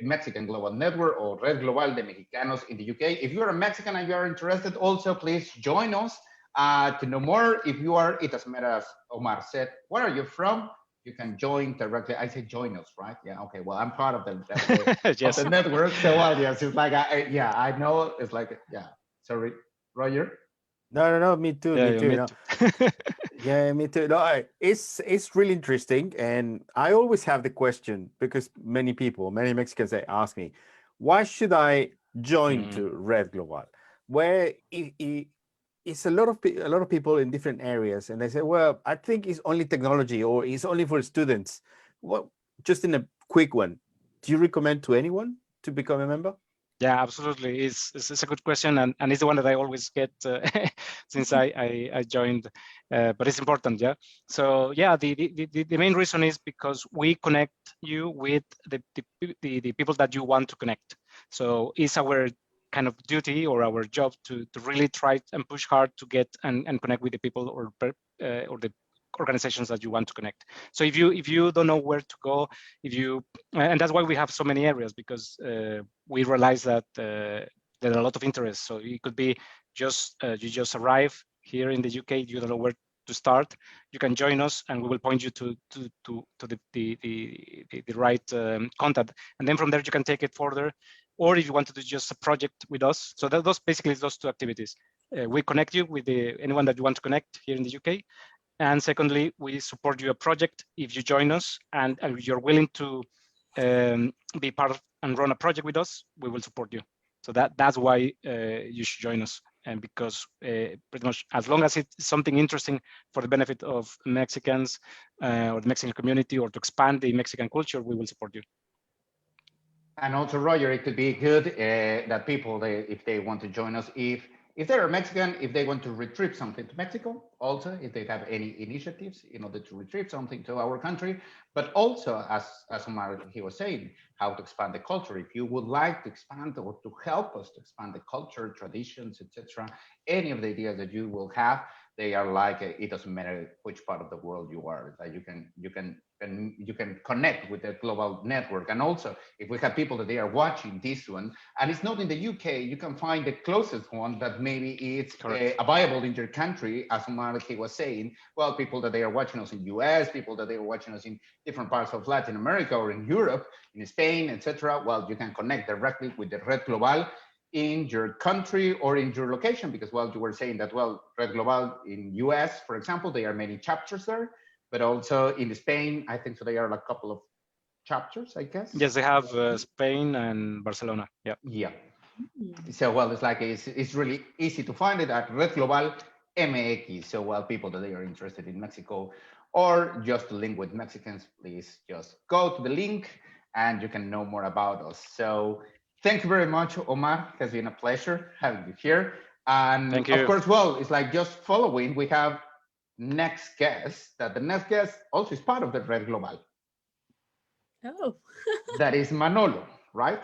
Mexican Global Network, or Red Global de Mexicanos in the UK. If you're a Mexican and you are interested, also please join us to know more. If you are, it doesn't matter, as Omar said, where are you from? you can join directly. I say join us, right? Yeah. Okay. Well, I'm part of the Yes. of the network, so yes, it's like yeah, I know. It's like yeah. Sorry, Roger. No, me too, Yeah, me you too. me No, too. yeah, me too. No, it's really interesting, and I always have the question because many Mexicans, they ask me, why should I join Mm. to Red Global? Where it's a lot of people in different areas, and they say, well, I think it's only technology or it's only for students. Well, just in a quick one, do you recommend to anyone to become a member? Yeah, absolutely. It's a good question, and it's the one that I always get since I joined. But it's important, yeah. So yeah, the main reason is because we connect you with the people that you want to connect. So it's our kind of duty or our job to really try and push hard to get and connect with the people or the organizations that you want to connect. So if you don't know where to go, and that's why we have so many areas, because we realize that there are a lot of interest. So it could be just you just arrive here in the UK, you don't know where to start. You can join us, and we will point you to the right contact, and then from there you can take it further. Or if you want to do just a project with us, so those basically those two activities. We connect you with anyone that you want to connect here in the UK. And secondly, we support you a project if you join us and you're willing to be part of and run a project with us, we will support you. So that's why you should join us. And because pretty much as long as it's something interesting for the benefit of Mexicans or the Mexican community, or to expand the Mexican culture, we will support you. And also, Roger, it could be good that people, if they want to join us, if they're Mexican, if they want to retrieve something to Mexico, also if they have any initiatives in order to retrieve something to our country, but also as Omar, he was saying, how to expand the culture. If you would like to expand or to help us to expand the culture, traditions, etc., any of the ideas that you will have, they are like it doesn't matter which part of the world you are. That you can connect with the global network. And also, if we have people that they are watching this one, and it's not in the UK, you can find the closest one that maybe it's available in your country, as Marky was saying. Well, people that they are watching us in US, people that they are watching us in different parts of Latin America or in Europe, in Spain, etc. Well, you can connect directly with the Red Global in your country or in your location, because well, you were saying that, well, Red Global in US, for example, there are many chapters there, but also in Spain, I think so there are a couple of chapters, I guess. Yes, they have Spain and Barcelona. Yeah. Yeah. So well, it's like it's really easy to find it at Red Global MX. So well, people that they are interested in Mexico or just to link with Mexicans, please just go to the link and you can know more about us. So thank you very much, Omar. It has been a pleasure having you here. And Thank you. of course, well, it's like just following, we have next guest, that the next guest also is part of the Red Global. Oh. That is Manolo, right?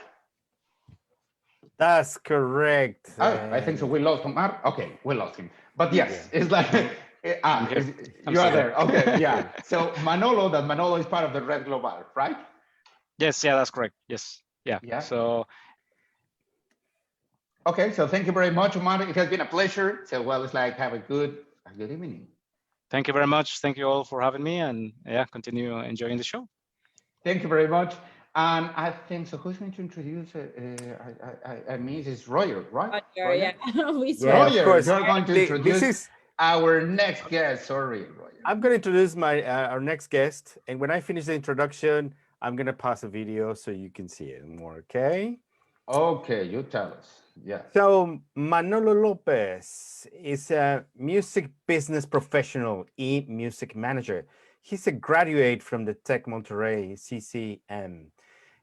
That's correct. Oh, I think so. We lost Omar. Okay, we lost him. But yes, it's like, you are there. Okay, yeah. So Manolo is part of the Red Global, right? Yes, yeah, that's correct. Yes, yeah. Yeah. So okay, so thank you very much, Omar. It has been a pleasure. So well, it's like have a good evening. thank you very much. Thank you all for having me, and yeah, continue enjoying the show. Thank you very much. And I think so. Who's going to introduce? I mean, it's Roger, right? Roger, yeah. We Yeah, of Roger, course. you're going to introduce This is our next guest. Sorry, Roger. I'm going to introduce my our next guest, and when I finish the introduction, I'm going to pass a video so you can see it more. Okay. Okay, you tell us. Yeah. So Manolo Lopez is a music business professional, eMusic manager. He's a graduate from the Tech Monterrey CCM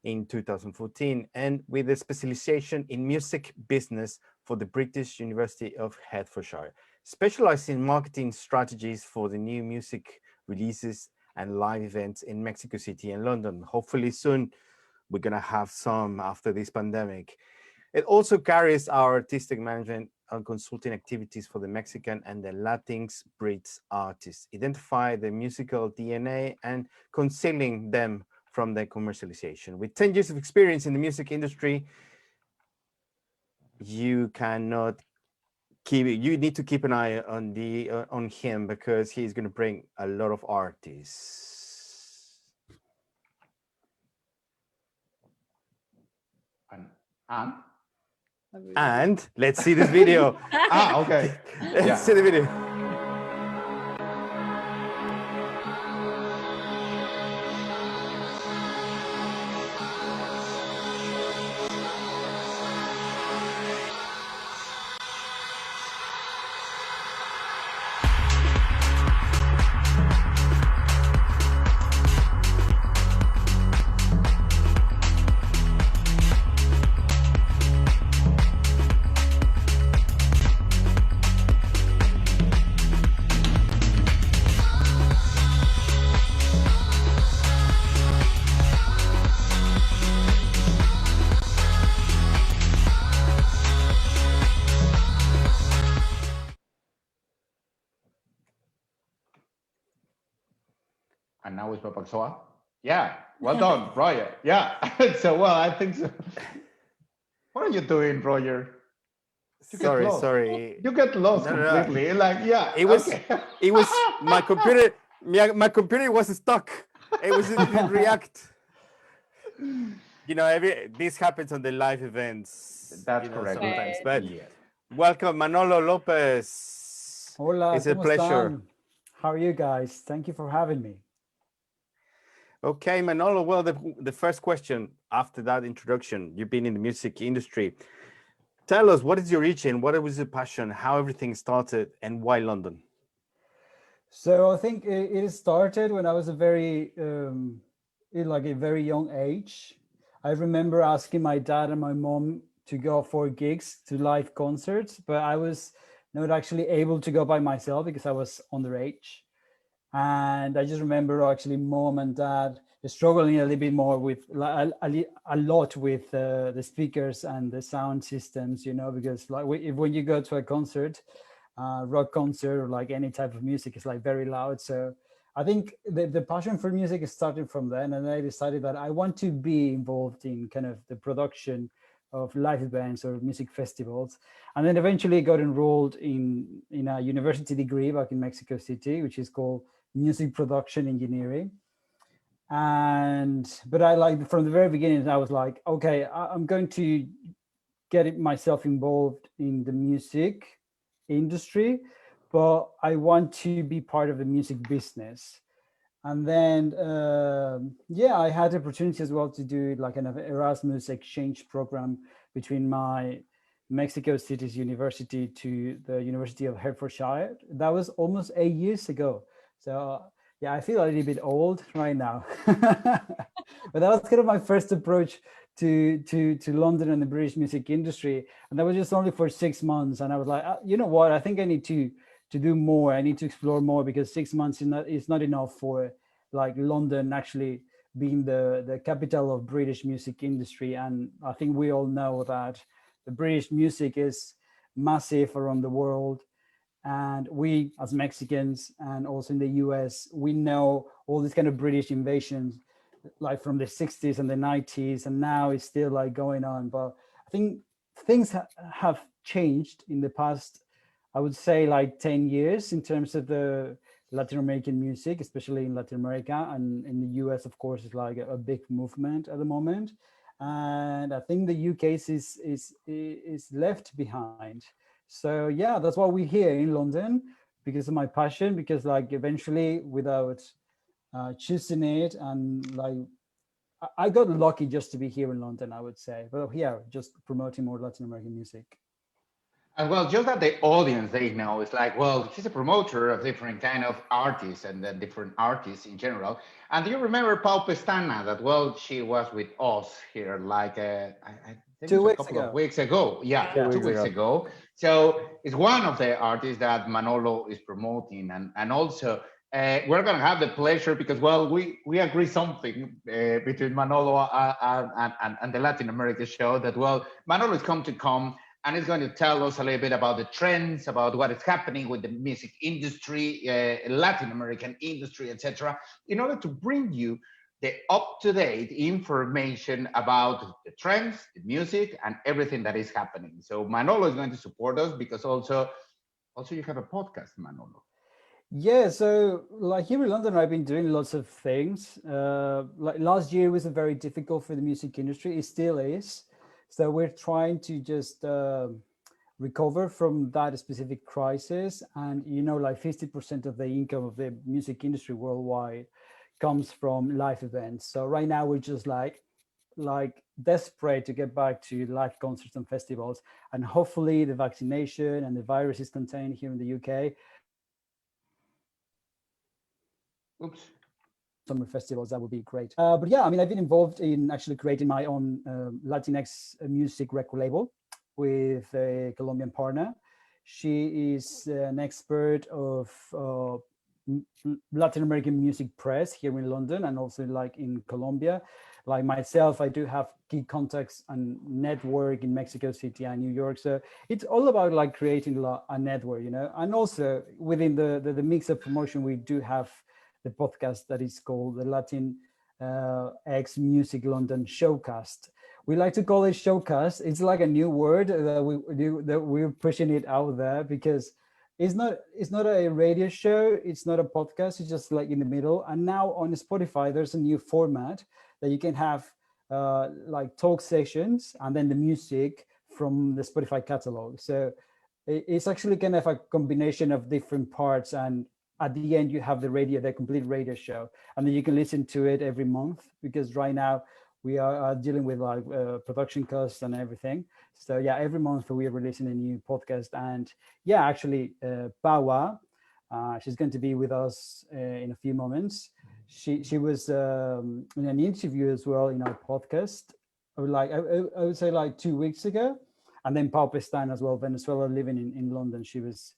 in 2014, and with a specialization in music business for the British University of Hertfordshire, specialized in marketing strategies for the new music releases and live events in Mexico City and London. Hopefully soon we're gonna have some after this pandemic. It also carries our artistic management and consulting activities for the Mexican and the Latinx Brits artists, identify the musical DNA and concealing them from the commercialization. With 10 years of experience in the music industry, you need to keep an eye on him because he's going to bring a lot of artists. And And let's see this video. okay. Let's Yeah. see the video. And now it's Papatxoa. Yeah, well done, Roger. Yeah. So, well, I think so. What are you doing, Roger? You get Sorry, lost. sorry. You get lost No, no, no. completely. Like, yeah. It was okay. it was my computer. My computer was stuck. It didn't react. You know, this happens on the live events. That's you know, correct. sometimes. Right. But Yes. welcome, Manolo Lopez. Hola, It's a ¿cómo pleasure. están? How are you guys? Thank you for having me. Okay, Manolo. Well, the first question after that introduction, you've been in the music industry. Tell us, what is your origin? What was your passion? How everything started, and why London? So I think it started when I was in like a very young age. I remember asking my dad and my mom to go for gigs, to live concerts, but I was not actually able to go by myself because I was underage. And I just remember actually mom and dad struggling a little bit more with a lot with the speakers and the sound systems, you know, because like when you go to a concert, rock concert or like any type of music, is like very loud. So I think the passion for music is starting from then, and I decided that I want to be involved in kind of the production of live events or music festivals, and then eventually got enrolled in a university degree back in Mexico City, which is called Music Production Engineering. But I like from the very beginning, I was like, okay, I'm going to get myself involved in the music industry, but I want to be part of the music business. And then, I had the opportunity as well to do like an Erasmus exchange program between my Mexico City's university to the University of Hertfordshire. That was almost 8 years ago. So yeah, I feel a little bit old right now. But that was kind of my first approach to London and the British music industry. And that was just only for 6 months. And I was like, you know what, I think I need to do more. I need to explore more, because 6 months is not enough for like London actually being the capital of British music industry. And I think we all know that the British music is massive around the world. And we as Mexicans and also in the US, we know all these kind of British invasions, like from the 60s and the 90s, and now it's still like going on. But I think things have changed in the past, I would say like 10 years in terms of the Latin American music, especially in Latin America, and in the US, of course, is like a big movement at the moment. And I think the UK is left behind. So yeah, that's why we're here in London, because of my passion, because like eventually without choosing it, and like I got lucky just to be here in London, I would say. But yeah, just promoting more Latin American music. And well, just that the audience, they know, it's like, well, she's a promoter of different kind of artists and different artists in general. And do you remember Pau Pestana, that, well, she was with us here like, I think 2 it was weeks a couple ago. of weeks ago. Yeah, Yeah. 2 weeks ago. So it's one of the artists that Manolo is promoting. And also, we're going to have the pleasure, because, well, we agree something between Manolo and the Latin America show, that, well, Manolo is come and he's going to tell us a little bit about the trends, about what is happening with the music industry, Latin American industry, etc., in order to bring you the up-to-date information about the trends, the music, and everything that is happening. So Manolo is going to support us, because also you have a podcast, Manolo. Yeah, so like here in London, I've been doing lots of things. Like last year was very difficult for the music industry. It still is. So we're trying to just recover from that specific crisis. And, you know, like 50% of the income of the music industry worldwide comes from live events. So right now we're just like desperate to get back to live concerts and festivals. And hopefully the vaccination and the virus is contained here in the UK. Oops. Summer festivals, that would be great. But yeah, I mean, I've been involved in actually creating my own Latinx music record label with a Colombian partner. She is an expert of Latin American music press here in London and also like in Colombia. Like myself, I do have key contacts and network in Mexico City and New York. So it's all about like creating a network, you know, and also within the mix of promotion, we do have the podcast that is called the Latin X Music London Showcast. We like to call it Showcast. It's like a new word that we're pushing it out there because it's not a radio show. It's not a podcast. It's just like in the middle. And now on Spotify, there's a new format that you can have like talk sessions and then the music from the Spotify catalog. So it's actually kind of a combination of different parts, and at the end you have the complete radio show, and then you can listen to it every month, because right now we are dealing with like production costs and everything. So yeah, every month we are releasing a new podcast. And yeah, actually Pahua, she's going to be with us in a few moments. She was in an interview as well in our podcast, like I would say like 2 weeks ago. And then Pau Pestan as well, Venezuela, living in London. She was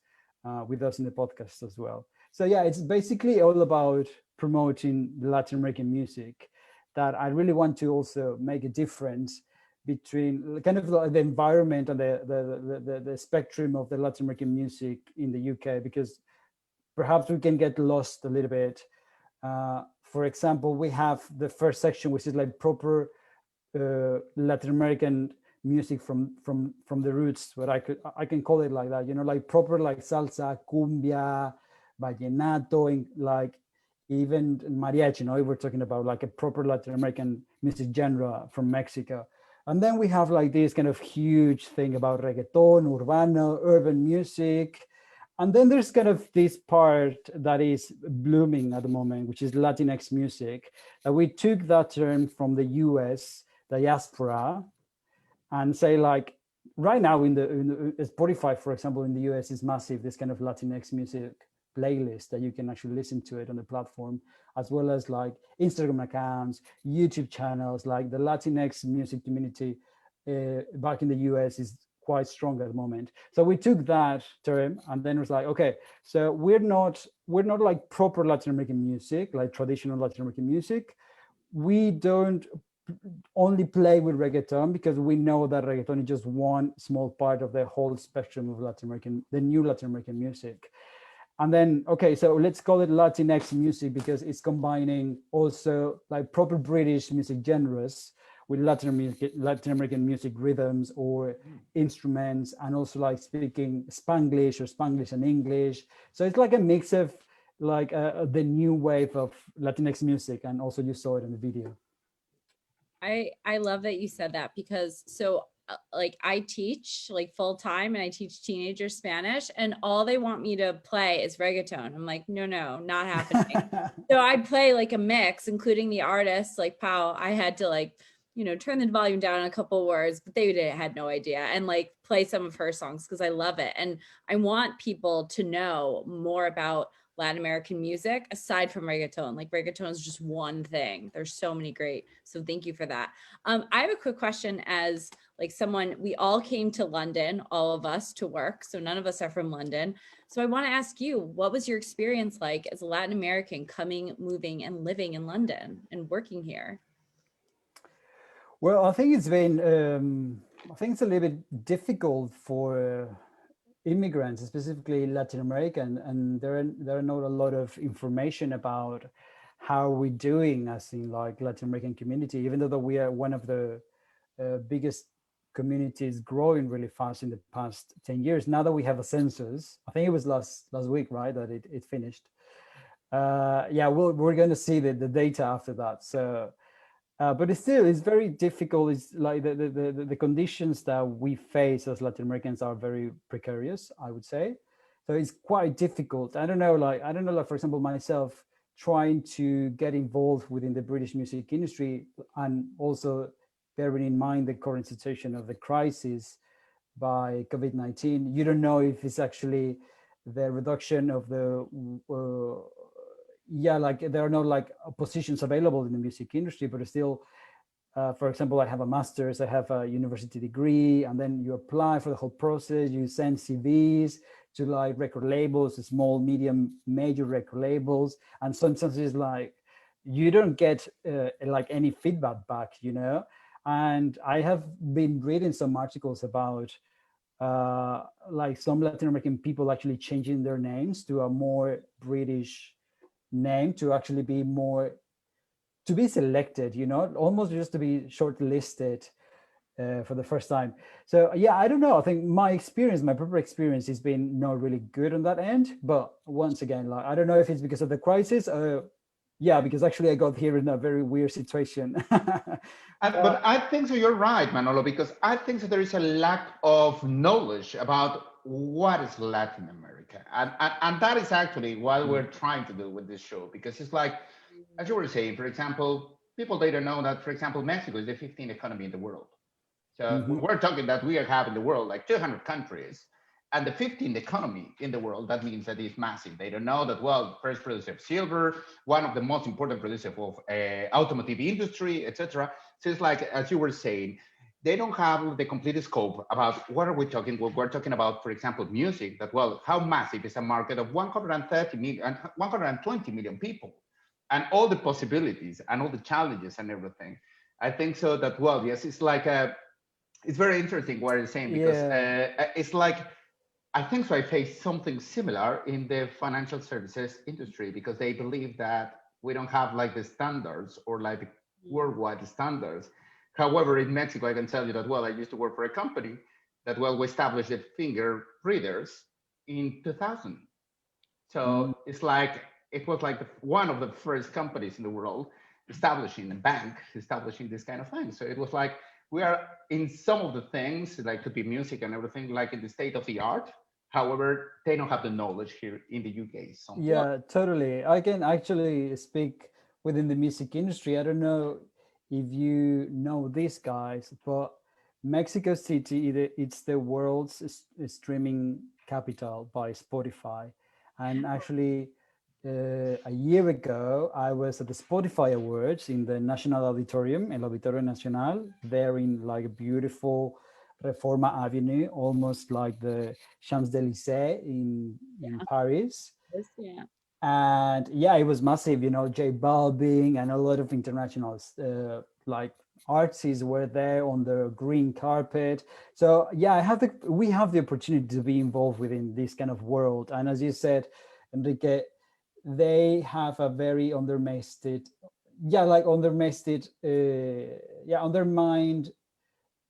with us in the podcast as well. So yeah, it's basically all about promoting the Latin American music, that I really want to also make a difference between kind of the environment and the spectrum of the Latin American music in the UK, because perhaps we can get lost a little bit. For example, we have the first section, which is like proper Latin American music from the roots, but I can call it like that, you know, like proper like salsa, cumbia, vallenato, in like even mariachi, you know, we're talking about like a proper Latin American music genre from Mexico. And then we have like this kind of huge thing about reggaeton, urbano, urban music. And then there's kind of this part that is blooming at the moment, which is Latinx music. We took that term from the US diaspora and say like, right now in the Spotify, for example, in the US is massive, this kind of Latinx music playlist that you can actually listen to it on the platform, as well as like Instagram accounts, YouTube channels. Like the Latinx music community back in the US is quite strong at the moment. So we took that term and then it was like, okay, so we're not like proper Latin American music, like traditional Latin American music. We don't only play with reggaeton, because we know that reggaeton is just one small part of the whole spectrum of the new Latin American music. And then, okay, so let's call it Latinx music, because it's combining also like proper British music genres with Latin American music rhythms or instruments, and also like speaking Spanglish or Spanglish and English. So it's like a mix of like the new wave of Latinx music. And also you saw it in the video. I love that you said that, because like I teach like full time and I teach teenagers Spanish, and all they want me to play is reggaeton. I'm like, no, not happening. So I play like a mix, including the artists like Pau. I had to like, you know, turn the volume down on a couple of words, but they had no idea, and like play some of her songs because I love it. And I want people to know more about Latin American music aside from reggaeton. Like reggaeton is just one thing. There's so many great. So thank you for that. I have a quick question. As like someone, we all came to London, all of us, to work. So none of us are from London. So I want to ask you, what was your experience like as a Latin American coming, moving, and living in London and working here? Well, I think it's been, I think it's a little bit difficult for immigrants, specifically Latin American, and there are not a lot of information about how we're doing as in like Latin American community, even though we are one of the biggest communities growing really fast in the past 10 years. Now that we have a census, I think it was last week, right, that it finished. Yeah, we're going to see the data after that. So But it's still, it's very difficult. It's like the conditions that we face as Latin Americans are very precarious, I would say. So it's quite difficult. I don't know, like, for example, myself trying to get involved within the British music industry, and also bearing in mind the current situation of the crisis by COVID-19, you don't know if it's actually the reduction of the like there are no like positions available in the music industry, but it's still, for example, I have a master's, I have a university degree, and then you apply for the whole process, you send CVs to like record labels, small, medium, major record labels, and sometimes it's like you don't get like any feedback back, you know. And I have been reading some articles about like some Latin American people actually changing their names to a more British name to actually be more, to be selected, you know, almost just to be shortlisted for the first time. So yeah, I don't know. I think my experience, my proper experience, has been not really good on that end. But once again, like I don't know if it's because of the crisis. Yeah, because actually I got here in a very weird situation. But I think so. You're right, Manolo, because I think so there is a lack of knowledge about what is Latin America, and that is actually what we're trying to do with this show. Because it's like, as you were saying, for example, people they don't know that, for example, Mexico is the 15th economy in the world. So we're talking that we have in the world like 200 countries, and the 15th economy in the world, that means that it's massive. They don't know that, well, first producer of silver, one of the most important producers of automotive industry, etc. So it's like, as you were saying, they don't have the complete scope about what are we talking. Well, we're talking about, for example, music, that, well, how massive is a market of 130 million, 120 million people, and all the possibilities and all the challenges and everything. I think so that, well, yes, it's like it's very interesting what you're saying, because it's like, I think so I face something similar in the financial services industry, because they believe that we don't have like the standards or like the worldwide standards. However, in Mexico, I can tell you that, well, I used to work for a company that, well, we established the finger readers in 2000. So it's like, it was like one of the first companies in the world establishing a bank, establishing this kind of thing. So it was like, we are in some of the things, like could be music and everything, like in the state of the art. However, they don't have the knowledge here in the UK. Yeah, totally. I can actually speak within the music industry. I don't know if you know these guys, but Mexico City, it's the world's streaming capital by Spotify. And actually, a year ago, I was at the Spotify Awards in the National Auditorium, El Auditorio Nacional, there in like a beautiful Reforma Avenue, almost like the Champs-Élysées in Paris. Yeah. And yeah, it was massive, you know, J Balvin and a lot of international like artists were there on the green carpet. So yeah, we have the opportunity to be involved within this kind of world. And as you said, Enrique, they have a very undermined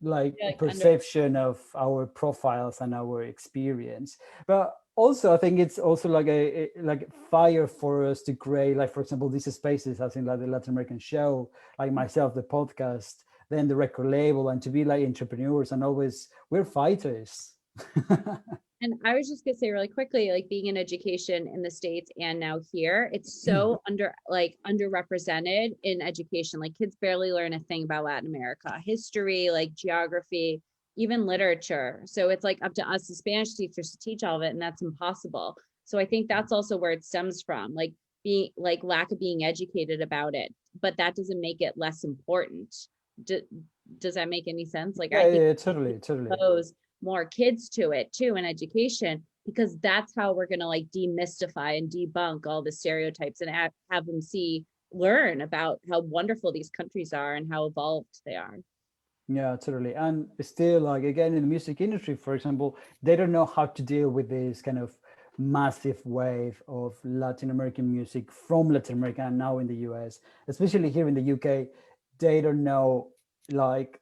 like perception of our profiles and our experience. But also I think it's also like a fire for us to create, like, for example, these spaces, as in like the Latin American show, like myself, the podcast, then the record label, and to be like entrepreneurs, and always we're fighters. And I was just gonna say really quickly, like being in education in the States and now here, it's so underrepresented in education. Like kids barely learn a thing about Latin America, history, like geography, even literature. So it's like up to us as Spanish teachers to teach all of it, and that's impossible. So I think that's also where it stems from, like being like lack of being educated about it, but that doesn't make it less important. Does that make any sense? Like I think totally. More kids to it too in education, because that's how we're going to like demystify and debunk all the stereotypes and have them learn about how wonderful these countries are and how evolved they are. Yeah, totally. And still, like, again, in the music industry, for example, they don't know how to deal with this kind of massive wave of Latin American music from Latin America and now in the US, especially here in the UK. They don't know like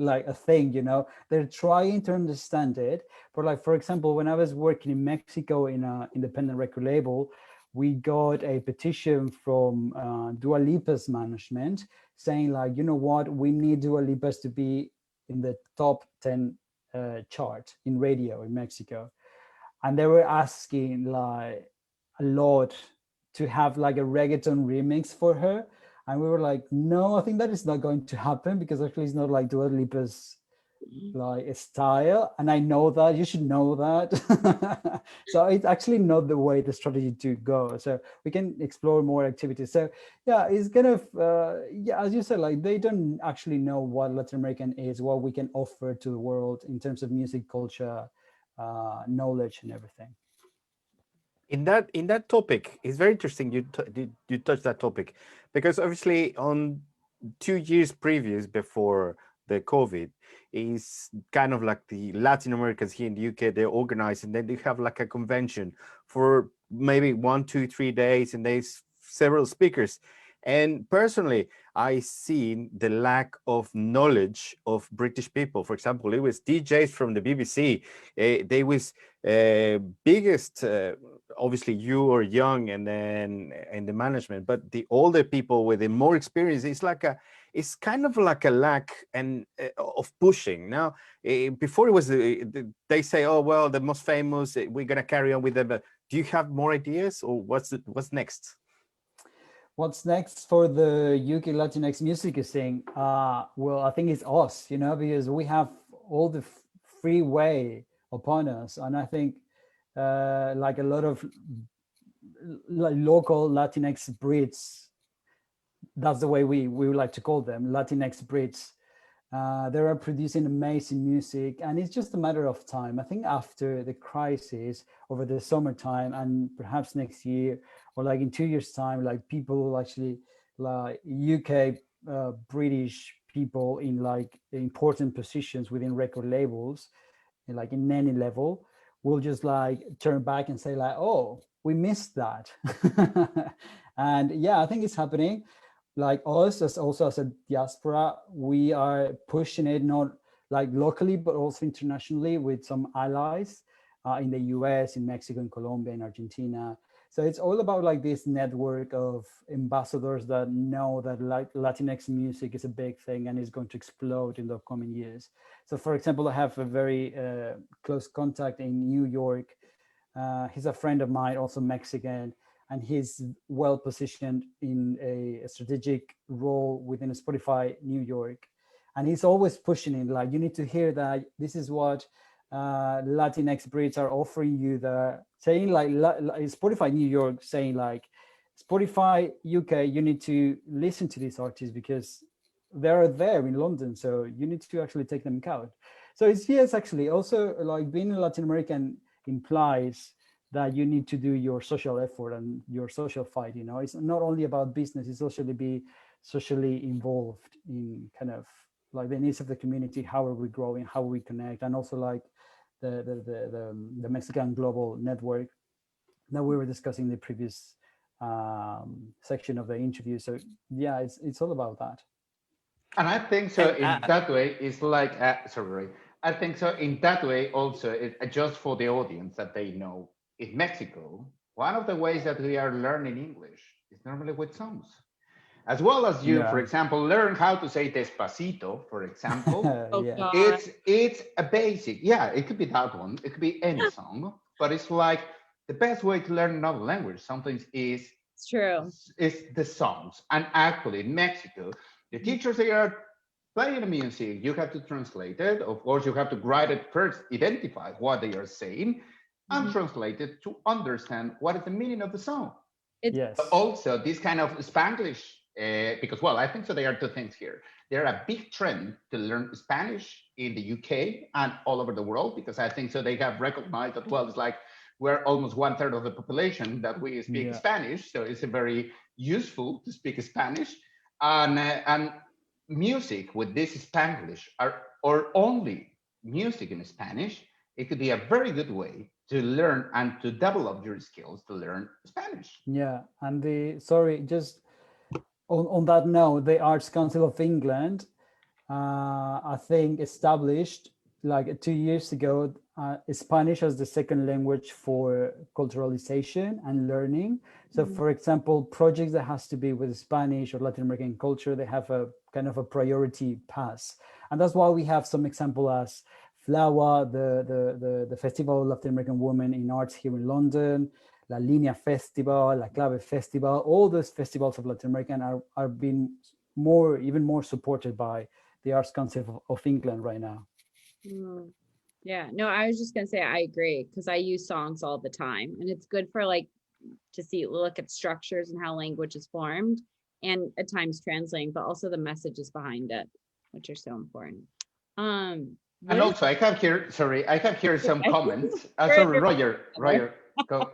a thing, you know. They're trying to understand it, but like, for example, when I was working in Mexico in an independent record label, we got a petition from Dua Lipa's management saying like, you know what, we need Dua Lipa to be in the top 10 chart in radio in Mexico. And they were asking like a lot to have like a reggaeton remix for her. And we were like, no, I think that is not going to happen, because actually it's not like Dua Lipa's like a style, and I know that, you should know that. So it's actually not the way, the strategy to go. So we can explore more activities. So yeah, it's kind of yeah, as you said, like they don't actually know what Latin American is, what we can offer to the world in terms of music, culture, knowledge, and everything. In that topic, it's very interesting you touched that topic, because obviously on 2 years previous, before the COVID, is kind of like the Latin Americans here in the UK, they organize and then they have like a convention for maybe 1, 2, 3 days, and there's several speakers. And personally, I seen the lack of knowledge of British people. For example, it was DJs from the BBC. They was biggest, obviously you are young, and then in the management, but the older people with the more experience, it's kind of like a lack and of pushing. Now, before it was, they say, oh, well, the most famous, we're going to carry on with them. But do you have more ideas, or what's next? What's next for the UK Latinx music scene? Well, I think it's us, because we have all the free way upon us. And I think like a lot of local Latinx breeds, that's the way we would like to call them, Latinx breeds. They are producing amazing music, and it's just a matter of time. I think after the crisis, over the summertime, and perhaps next year, or like in 2 years' time, like people will actually, like UK British people in like important positions within record labels, like in any level, will just like turn back and say like, oh, we missed that. And yeah, I think it's happening. Like us, as a diaspora, we are pushing it not like locally, but also internationally with some allies in the US, in Mexico, in Colombia, in Argentina. So it's all about like this network of ambassadors that know that Latinx music is a big thing and is going to explode in the upcoming years. So for example, I have a very close contact in New York. He's a friend of mine, also Mexican, and he's well positioned in a strategic role within Spotify New York. And he's always pushing it, like, you need to hear that this is what Latinx breeds are offering you, the saying like Spotify New York saying like, Spotify UK, you need to listen to these artists because they're there in London, so you need to actually take them out. So it's, yes, actually also like being a Latin American implies that you need to do your social effort and your social fight. It's not only about business, it's also to be socially involved in kind of like the needs of the community. How are we growing, how we connect, and also like the Mexican global network that we were discussing in the previous section of the interview. So yeah, it's all about that. And I think so in that way, it's like, sorry, I think so in that way also, just for the audience that they know, in Mexico, one of the ways that we are learning English is normally with songs. As well as you, for example, learn how to say despacito, for example. It's a basic, it could be that one, it could be any song, but it's like the best way to learn another language sometimes is the songs. And actually in Mexico, the teachers, they are playing the music, you have to translate it. Of course, you have to write it first, identify what they are saying, and translate it to understand what is the meaning of the song. But also this kind of Spanglish, because, well, I think so there are two things here. There are a big trend to learn Spanish in the UK and all over the world, because I think so they have recognized that, well, it's like we're almost 1/3 of the population that we speak Spanish. So it's very useful to speak Spanish. And music with this Spanglish or only music in Spanish, it could be a very good way to learn and to develop your skills to learn Spanish. Yeah, and just on that note, the Arts Council of England, I think established like 2 years ago, Spanish as the second language for culturalization and learning. So for example, projects that has to be with Spanish or Latin American culture, they have a kind of a priority pass. And that's why we have some example as FLAWA, the Festival of Latin American Women in Arts here in London, La Línea Festival, La Clave Festival. All those festivals of Latin American are being even more supported by the Arts Council of England right now. Mm. Yeah, no, I was just gonna say I agree because I use songs all the time, and it's good for like to look at structures and how language is formed, and at times translating, but also the messages behind it, which are so important. And what is- also, I have here some comments. Very Sorry, good. Roger, go.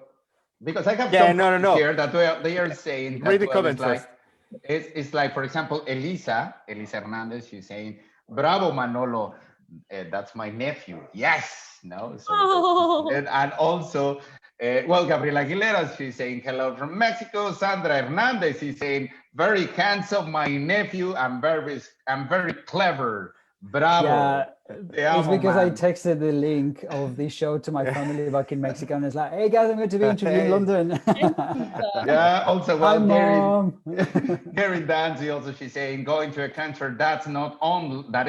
Because I have Yeah, some no, no, comments no. here that they are saying that Read the well, comments it's like, first. it's like, for example, Elisa Hernandez, she's saying, "Bravo, Manolo, that's my nephew." Yes, no. So, Oh. and also, well, Gabriela Aguilera, she's saying hello from Mexico. Sandra Hernandez is saying, "Very handsome, my nephew. I'm very clever. Bravo." Yeah, Te it's amo, because I man. texted the link of this show to my family back in Mexico, and it's like, hey guys, I'm going to be interviewing Hey. London. Yeah, also, Hi, well, mom. Gary Danzy also, she's saying, going to a concert that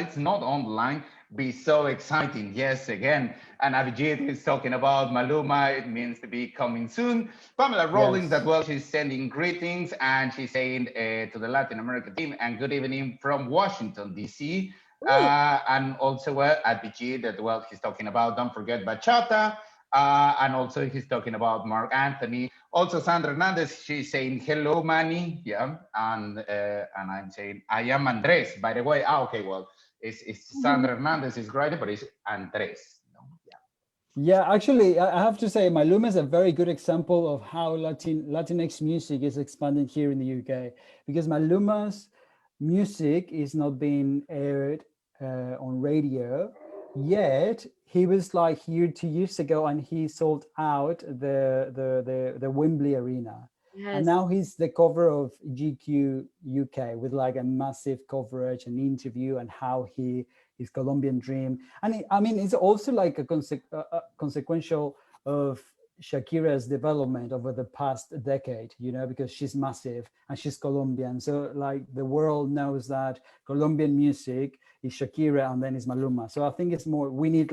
it's not online, be so exciting. Yes, again. And Abhijit is talking about Maluma, it means to be coming soon. Pamela Rawlings, Yes. as well, she's sending greetings, and she's saying to the Latin America team, and good evening from Washington, D.C. And also, well, Abhijit, as well, he's talking about, don't forget bachata. And also he's talking about Mark Anthony. Also Sandra Hernandez, she's saying hello, Manny. Yeah, and I'm saying I am Andres. By the way, okay, well, it's Sandra Hernandez is right, but it's Andres. No? Yeah. Yeah, actually, I have to say, Maluma is a very good example of how Latinx music is expanding here in the UK, because Maluma's music is not being aired on radio, yet he was like here 2 years ago and he sold out the Wembley Arena. Yes. And now he's the cover of GQ UK with like a massive coverage and interview and how his Colombian dream. And I mean, it's also like a consequential of Shakira's development over the past decade, you know, because she's massive and she's Colombian. So like the world knows that Colombian music is Shakira and then is Maluma. So I think it's more, we need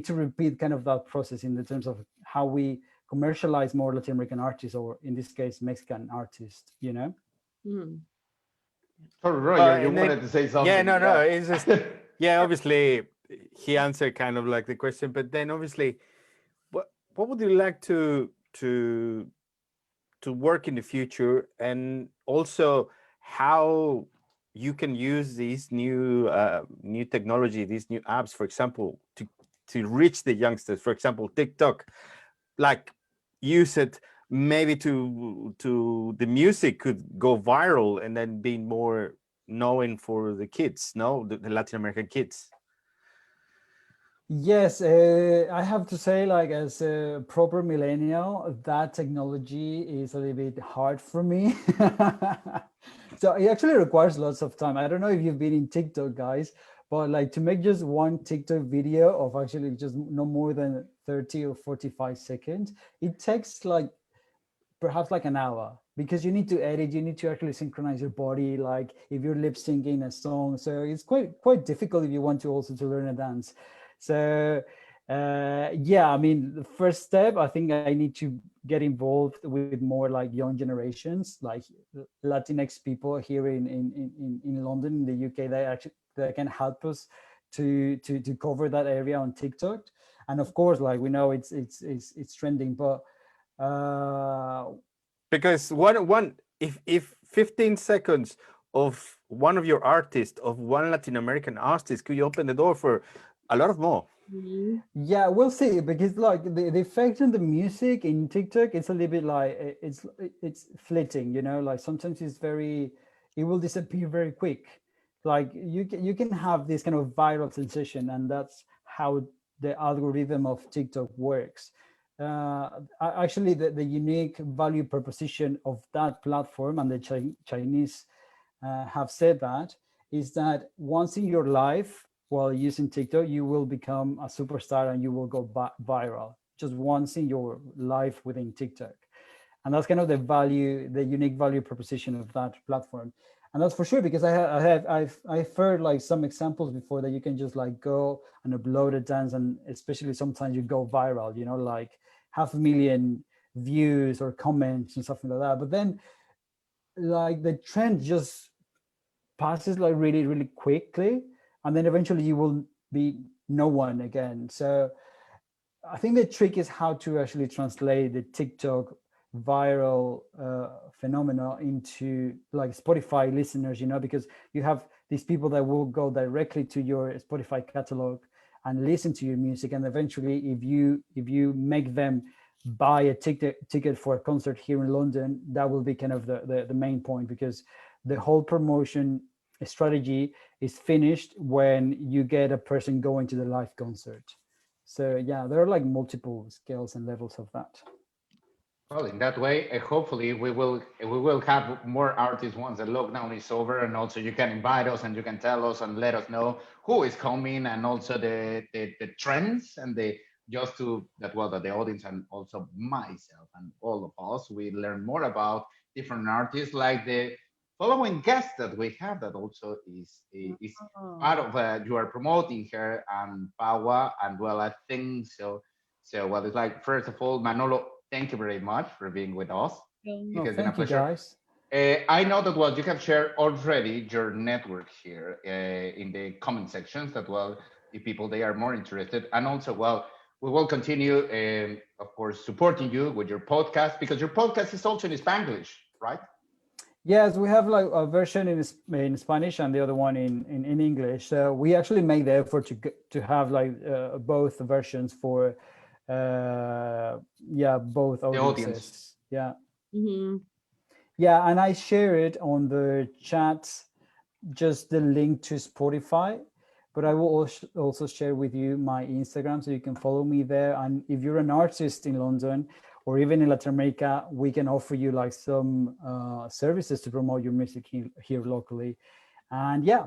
to repeat kind of that process in the terms of how we commercialize more Latin American artists, or in this case, Mexican artists, you know? Mm. Sorry, Roger, you and then- wanted to say something. Yeah, no, it's just yeah. Obviously, he answered kind of like the question, but then obviously, what would you like to work in the future, and also how you can use these new technology, these new apps, for example, to reach the youngsters. For example, TikTok, like use it maybe to the music could go viral and then be more known for the kids, no, the Latin American kids. Yes, I have to say, like, as a proper millennial, that technology is a little bit hard for me. So it actually requires lots of time. I don't know if you've been in TikTok, guys, but like to make just one TikTok video of actually just no more than 30 or 45 seconds, it takes like perhaps like an hour, because you need to edit, you need to actually synchronize your body, like if you're lip syncing a song. So it's quite difficult if you want to also to learn a dance. So yeah, I mean, the first step, I think I need to get involved with more like young generations, like Latinx people here in London, in the UK, they can help us to cover that area on TikTok. And of course, like we know it's trending, but because if 15 seconds of one of your artists, of one Latin American artist, could you open the door for a lot of more? Yeah, we'll see, because like the effect on the music in TikTok, it's a little bit like it's fleeting, you know, like sometimes it will disappear very quick. Like you can have this kind of viral sensation, and that's how the algorithm of TikTok works. Actually, the unique value proposition of that platform, and the Chinese have said that, is that once in your life, while using TikTok, you will become a superstar and you will go viral just once in your life within TikTok. And that's kind of the unique value proposition of that platform. And that's for sure, because I've heard like some examples before that you can just like go and upload a dance, and especially sometimes you go viral, you know, like 500,000 views or comments and something like that. But then like the trend just passes like really, really quickly, and then eventually you will be no one again. So I think the trick is how to actually translate the TikTok viral phenomena into like Spotify listeners, you know, because you have these people that will go directly to your Spotify catalog and listen to your music, and eventually if you make them buy a ticket for a concert here in London, that will be kind of the main point, because the whole promotion strategy is finished when you get a person going to the live concert. So yeah, there are like multiple scales and levels of that. Well, in that way, hopefully we will have more artists once the lockdown is over, and also you can invite us and you can tell us and let us know who is coming, and also the trends, and that the audience and also myself and all of us, we learn more about different artists, like the following guest that we have, that also is part of you are promoting her and Pahua, and well, I think so. So well, it's like, first of all, Manolo, thank you very much for being with us. It has been a pleasure. Guys. I know that well, you have shared already your network here in the comment sections, that well, the people, they are more interested, and also well, we will continue, of course, supporting you with your podcast, because your podcast is also in Spanglish, right? Yes, we have like a version in Spanish and the other one in English. So we actually make the effort to have like both versions for both audiences. Yeah. Mm-hmm. Yeah, and I share it on the chat, just the link to Spotify, but I will also share with you my Instagram, so you can follow me there. And if you're an artist in London or even in Latin America, we can offer you like some services to promote your music here locally. And yeah,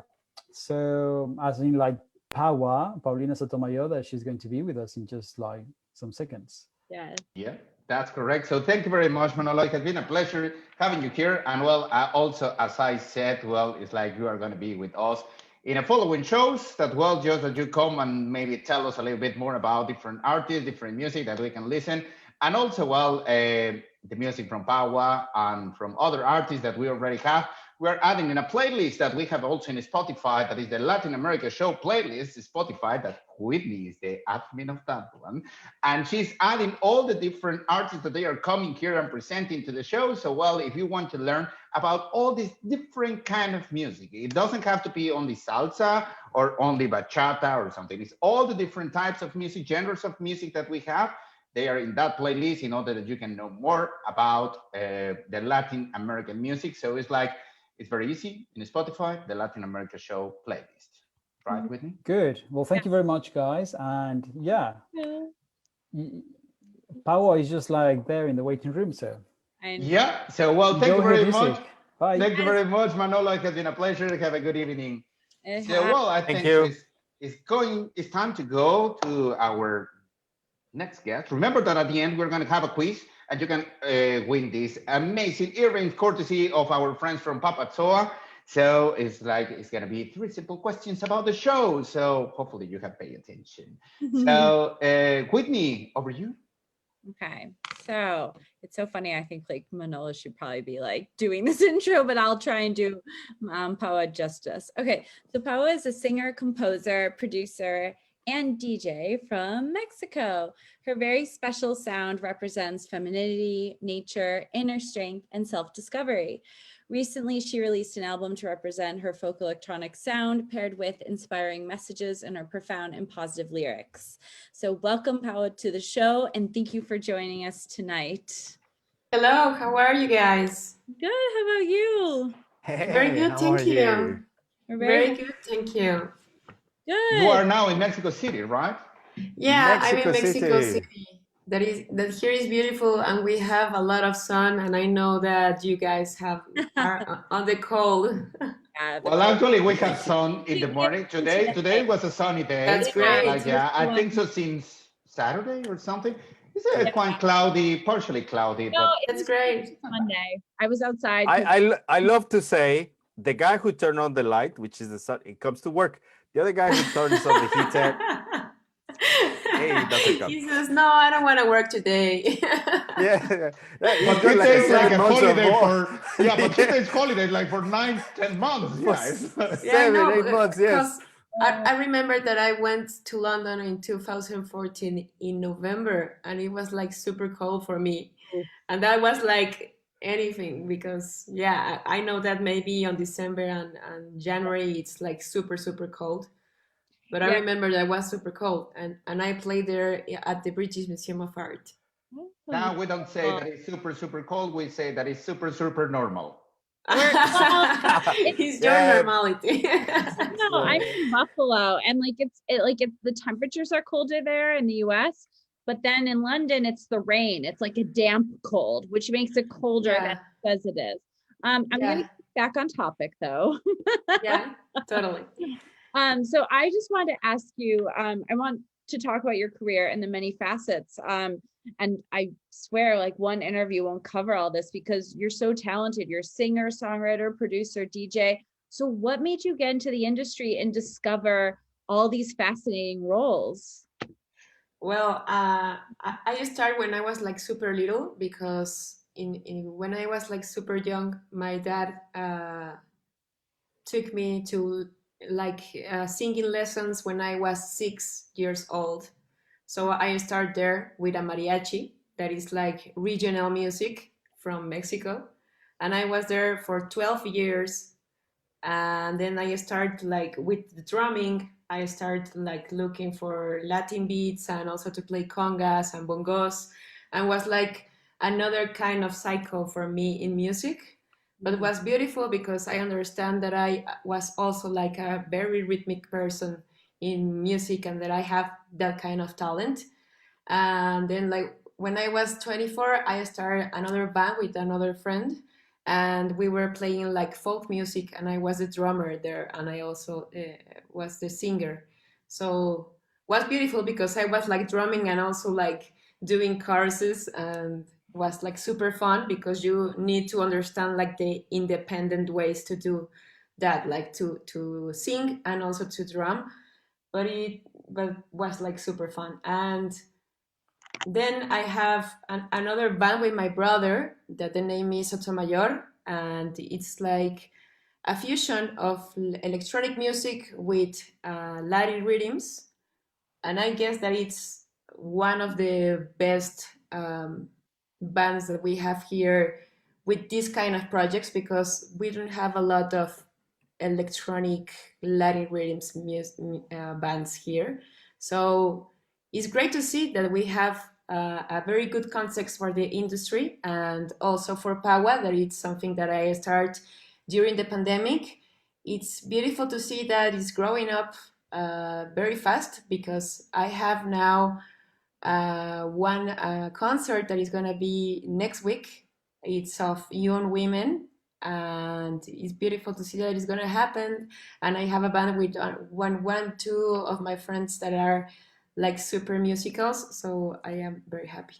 so as in like Paulina Sotomayor, that she's going to be with us in just like some seconds. Yeah, that's correct. So thank you very much, Manolo. It has been a pleasure having you here. And well, also, as I said, well, it's like you are going to be with us in a following shows, that well, just that you come and maybe tell us a little bit more about different artists, different music that we can listen. And also, well, the music from Pahua and from other artists that we already have, we're adding in a playlist that we have also in Spotify, that is the Latin America Show playlist, Spotify, that Whitney is the admin of that one. And she's adding all the different artists that they are coming here and presenting to the show. So, well, if you want to learn about all these different kind of music, it doesn't have to be only salsa or only bachata or something. It's all the different types of music, genres of music that we have. They are in that playlist in order that you can know more about the Latin American music. So it's like, it's very easy in Spotify, the Latin America Show playlist. Right, Whitney? Good. Well, thank you very much, guys. And yeah. Pahua is just like there in the waiting room, so. Yeah. So, well, thank you very much. Bye. Thank you very much, Manolo. It has been a pleasure. Have a good evening. So, well, I think it's time to go to our next guest. Remember that at the end, we're going to have a quiz, and you can win this amazing earrings courtesy of our friends from Papatxoa. So it's going to be 3 simple questions about the show. So hopefully you have paid attention. So Whitney, over you. Okay, so it's so funny. I think like Manolo should probably be like doing this intro, but I'll try and do Pahua justice. Okay, so Pahua is a singer, composer, producer, and DJ from Mexico. Her very special sound represents femininity, nature, inner strength, and self-discovery. Recently, she released an album to represent her folk electronic sound, paired with inspiring messages and her profound and positive lyrics. So welcome, Pahua, to the show, and thank you for joining us tonight. Hello, how are you guys? Good, how about you? Hey, Very good, thank you. We're Very good, thank you. Good. You are now in Mexico City, right? Yeah, I'm in Mexico City. That here is beautiful, and we have a lot of sun, and I know that you guys are on the cold. Yeah, Well, actually, we have sun in the morning. Today was a sunny day. That's great. Like, yeah, I think so since Saturday or something. It's quite cloudy, partially cloudy, No, but it That's was great. Monday. I was outside. 'cause- I love to say the guy who turned on the light, which is the sun, it comes to work. The other guy who turns on the heater, he doesn't come. He says, "No, I don't want to work today." Yeah, but he's he got like takes like 7 a months or holiday more. for but he takes holiday like for 9-10 months. Yes. Yeah, I 7, know, 8 months, yes. because I remember that I went to London in 2014 in November, and it was like super cold for me, and that was like anything because yeah, I know that maybe on December and January it's like super cold, but I Yeah. remember that was super cold, and I played there at the British Museum of Art. Now we don't say that it's super cold. We say that it's super normal. It's your Yeah. normality. No, I'm in Buffalo, and like it's the temperatures are colder there in the U.S. But then in London, it's the rain. It's like a damp cold, which makes it colder Yeah. than it says it is. I'm Yeah. gonna get back on topic though. Yeah, totally. So I just wanted to ask you, I want to talk about your career and the many facets. And I swear like one interview won't cover all this because you're so talented. You're a singer, songwriter, producer, DJ. So what made you get into the industry and discover all these fascinating roles? Well, I started when I was like super little because when I was like super young, my dad took me to like singing lessons when I was 6 years old. So I started there with a mariachi, that is like regional music from Mexico. And I was there for 12 years. And then I started like with the drumming, I started like looking for Latin beats and also to play congas and bongos, and was like another kind of cycle for me in music. But it was beautiful because I understand that I was also like a very rhythmic person in music and that I have that kind of talent. And then like when I was 24, I started another band with another friend, and we were playing like folk music, and I was the drummer there, and I also was the singer. So it was beautiful because I was like drumming and also like doing choruses, and was like super fun because you need to understand like the independent ways to do that, like to sing and also to drum. But it was like super fun. And then I have another band with my brother that the name is SOTOMAYOR, and it's like a fusion of electronic music with Latin rhythms. And I guess that it's one of the best bands that we have here with this kind of projects because we don't have a lot of electronic Latin rhythms bands here. So it's great to see that we have a very good context for the industry and also for Pahua, that it's something that I started during the pandemic. It's beautiful to see that it's growing up very fast because I have now one concert that is going to be next week. It's of young women, and it's beautiful to see that it's going to happen. And I have a band with two of my friends that are like super musicals, so I am very happy.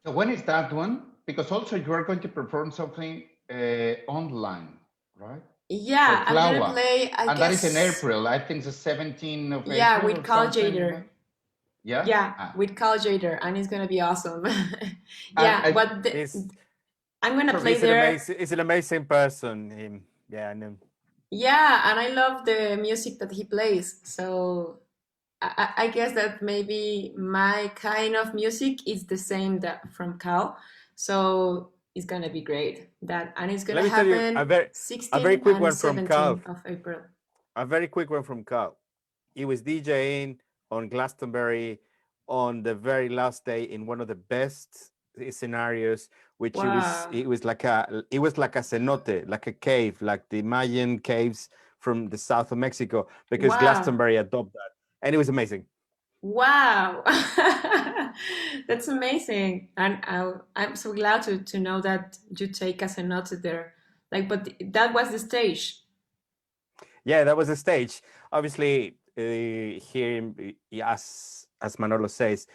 So when is that one? Because also you are going to perform something online, right? Yeah, For I'm gonna Flower. play. And that is in April. I think the 17th of April. Yeah, with or Carl something. Jader. Yeah. Yeah, with Carl Jader, and it's gonna be awesome. Yeah, but I'm gonna play there. He's an amazing person. Him, yeah, I know. Yeah, and I love the music that he plays. So I guess that maybe my kind of music is the same that from Carl. So it's gonna be great. And it's gonna happen a very 16th quick and one from Carl. 17th of April. A very quick one from Carl. He was DJing on Glastonbury on the very last day in one of the best scenarios, which it was like a cenote, like a cave, like the Mayan caves from the south of Mexico, because Glastonbury adopted that, and it was amazing. Wow, that's amazing, and I'm so glad to know that you take a cenote there. Like, but that was the stage. Yeah, that was a stage. Obviously, here, as Manolo says,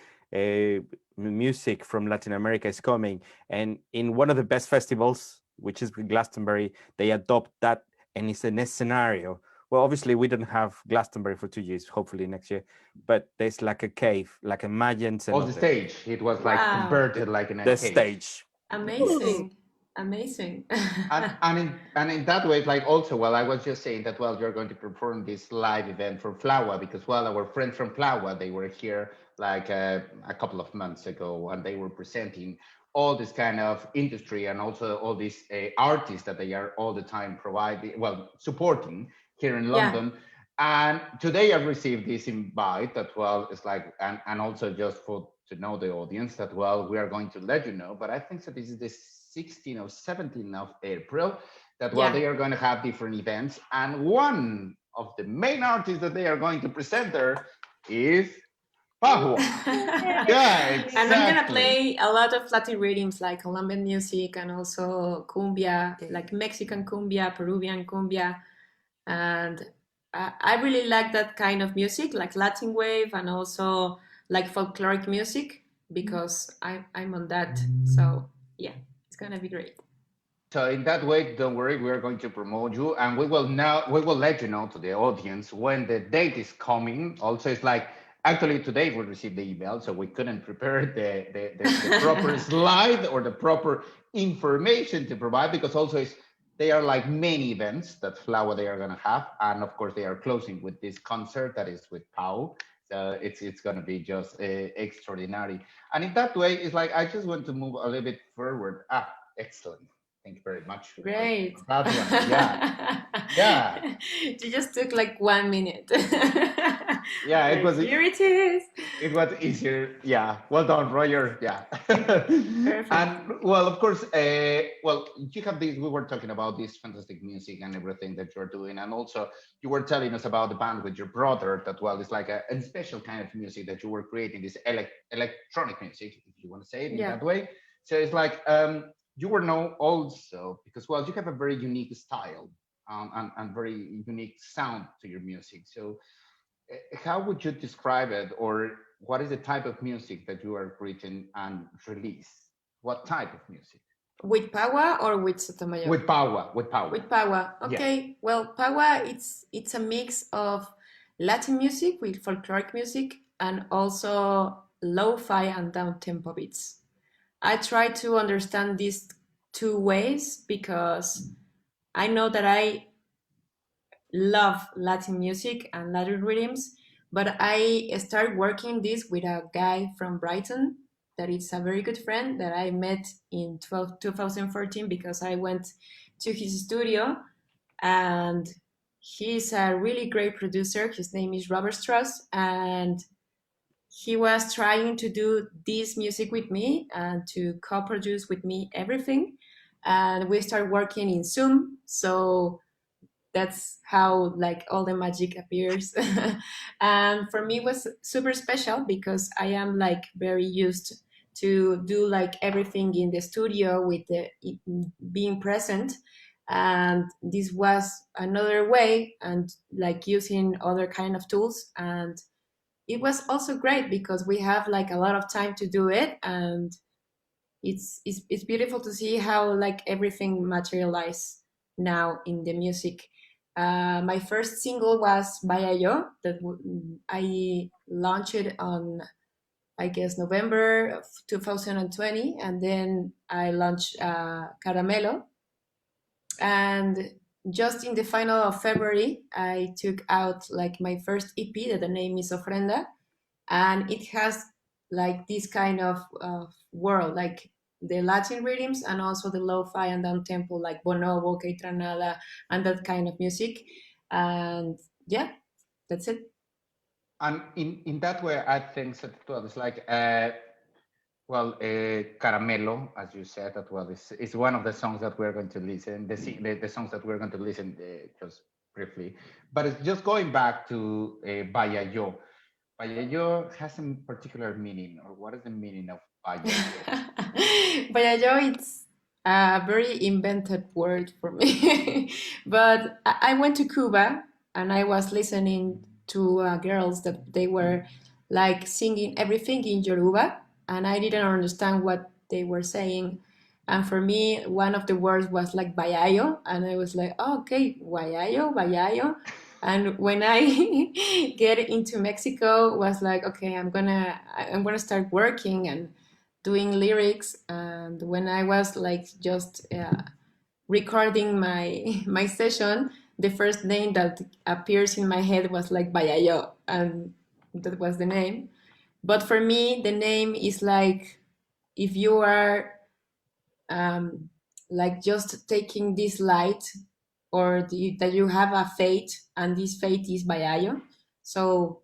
music from Latin America is coming, and in one of the best festivals, which is Glastonbury, they adopt that, and it's in a scenario. Well, obviously, we don't have Glastonbury for 2 years. Hopefully next year, but there's like a cave, like a Mayan Oh, the cenote. stage. It was like Wow. converted like in a The cave. stage. Amazing. Amazing. And in that way, it's like also, well, I was just saying that, well, you're going to perform this live event for Flower because, well, our friends from Flower, they were here like a couple of months ago, and they were presenting all this kind of industry and also all these artists that they are all the time providing, well, supporting here in Yeah. London. And today I received this invite that, well, it's like, and also just for to know the audience that, well, we are going to let you know, but I think that this is the 16th or 17th of April that, well, Yeah. they are going to have different events. And one of the main artists that they are going to present there is Pahua. Yeah, And I'm gonna exactly. play a lot of Latin rhythms like Colombian music and also cumbia, like Mexican cumbia, Peruvian cumbia, and I really like that kind of music, like Latin wave and also like folkloric music because I'm on that. So yeah, it's gonna be great. So in that way, don't worry, we are going to promote you, and we will let you know to the audience when the date is coming. Also, it's like actually today we received the email, so we couldn't prepare the proper slide or the proper information to provide because also they are like many events that Flower they are gonna have, and of course they are closing with this concert that is with Pau. So it's gonna be just extraordinary. And in that way, it's like I just want to move a little bit forward. Excellent. Thank you very much. Great. That one. Yeah. Yeah. You just took like 1 minute. Yeah, it was Here it is. it was easier. Yeah. Well done, Roger. Yeah. Perfect. And well, of course, well, you have this, we were talking about this fantastic music and everything that you're doing. And also you were telling us about the band with your brother that, well, it's like a special kind of music that you were creating, this electronic music, if you want to say it in Yeah. that way. So it's like, you were known also because, well, you have a very unique style and very unique sound to your music. So how would you describe it, or what is the type of music that you are creating and release? What type of music? With Pahua or with Sotomayor? With Pahua, with Pahua. With Pahua. Okay. Well, Pahua it's a mix of Latin music with folkloric music and also lo-fi and down-tempo beats. I try to understand these two ways because I know that I love Latin music and Latin rhythms, but I started working this with a guy from Brighton that is a very good friend that I met in 2014 because I went to his studio, and he's a really great producer. His name is Robert Strauss, and he was trying to do this music with me and to co-produce with me everything. And we started working in Zoom. So that's how like all the magic appears. And for me it was super special because I am like very used to do like everything in the studio with the being present. And this was another way and like using other kind of tools, and it was also great because we have like a lot of time to do it, and it's beautiful to see how like everything materialized now in the music. My first single was Vayayó that I launched it on, I guess, November of 2020, and then I launched Caramelo. And just in the final of February, I took out like my first EP that the name is Ofrenda, and it has like this kind of world, like the Latin rhythms and also the lo-fi and down tempo, like bonobo, keitranada, and that kind of music. And yeah, that's it. And in that way, I think that well, it's like Caramelo, as you said, that well, is one of the songs that we're going to listen. The songs that we're going to listen just briefly, but it's just going back to Vayayó. Vayayó has a particular meaning, or what is the meaning of Vayayó? Vayayó, a very invented word for me. But I went to Cuba and I was listening to girls that they were like singing everything in Yoruba, and I didn't understand what they were saying. And for me, one of the words was like Vayayó, and I was like, oh, okay, Vayayó, Vayayó. And when I get into Mexico, was like, okay, I'm gonna start working and doing lyrics. And when I was like just recording my my session, the first name that appears in my head was like Vayayó, and that was the name. But for me, the name is like if you are like just taking this light, or that you have a fate, and this fate is Vayayó. So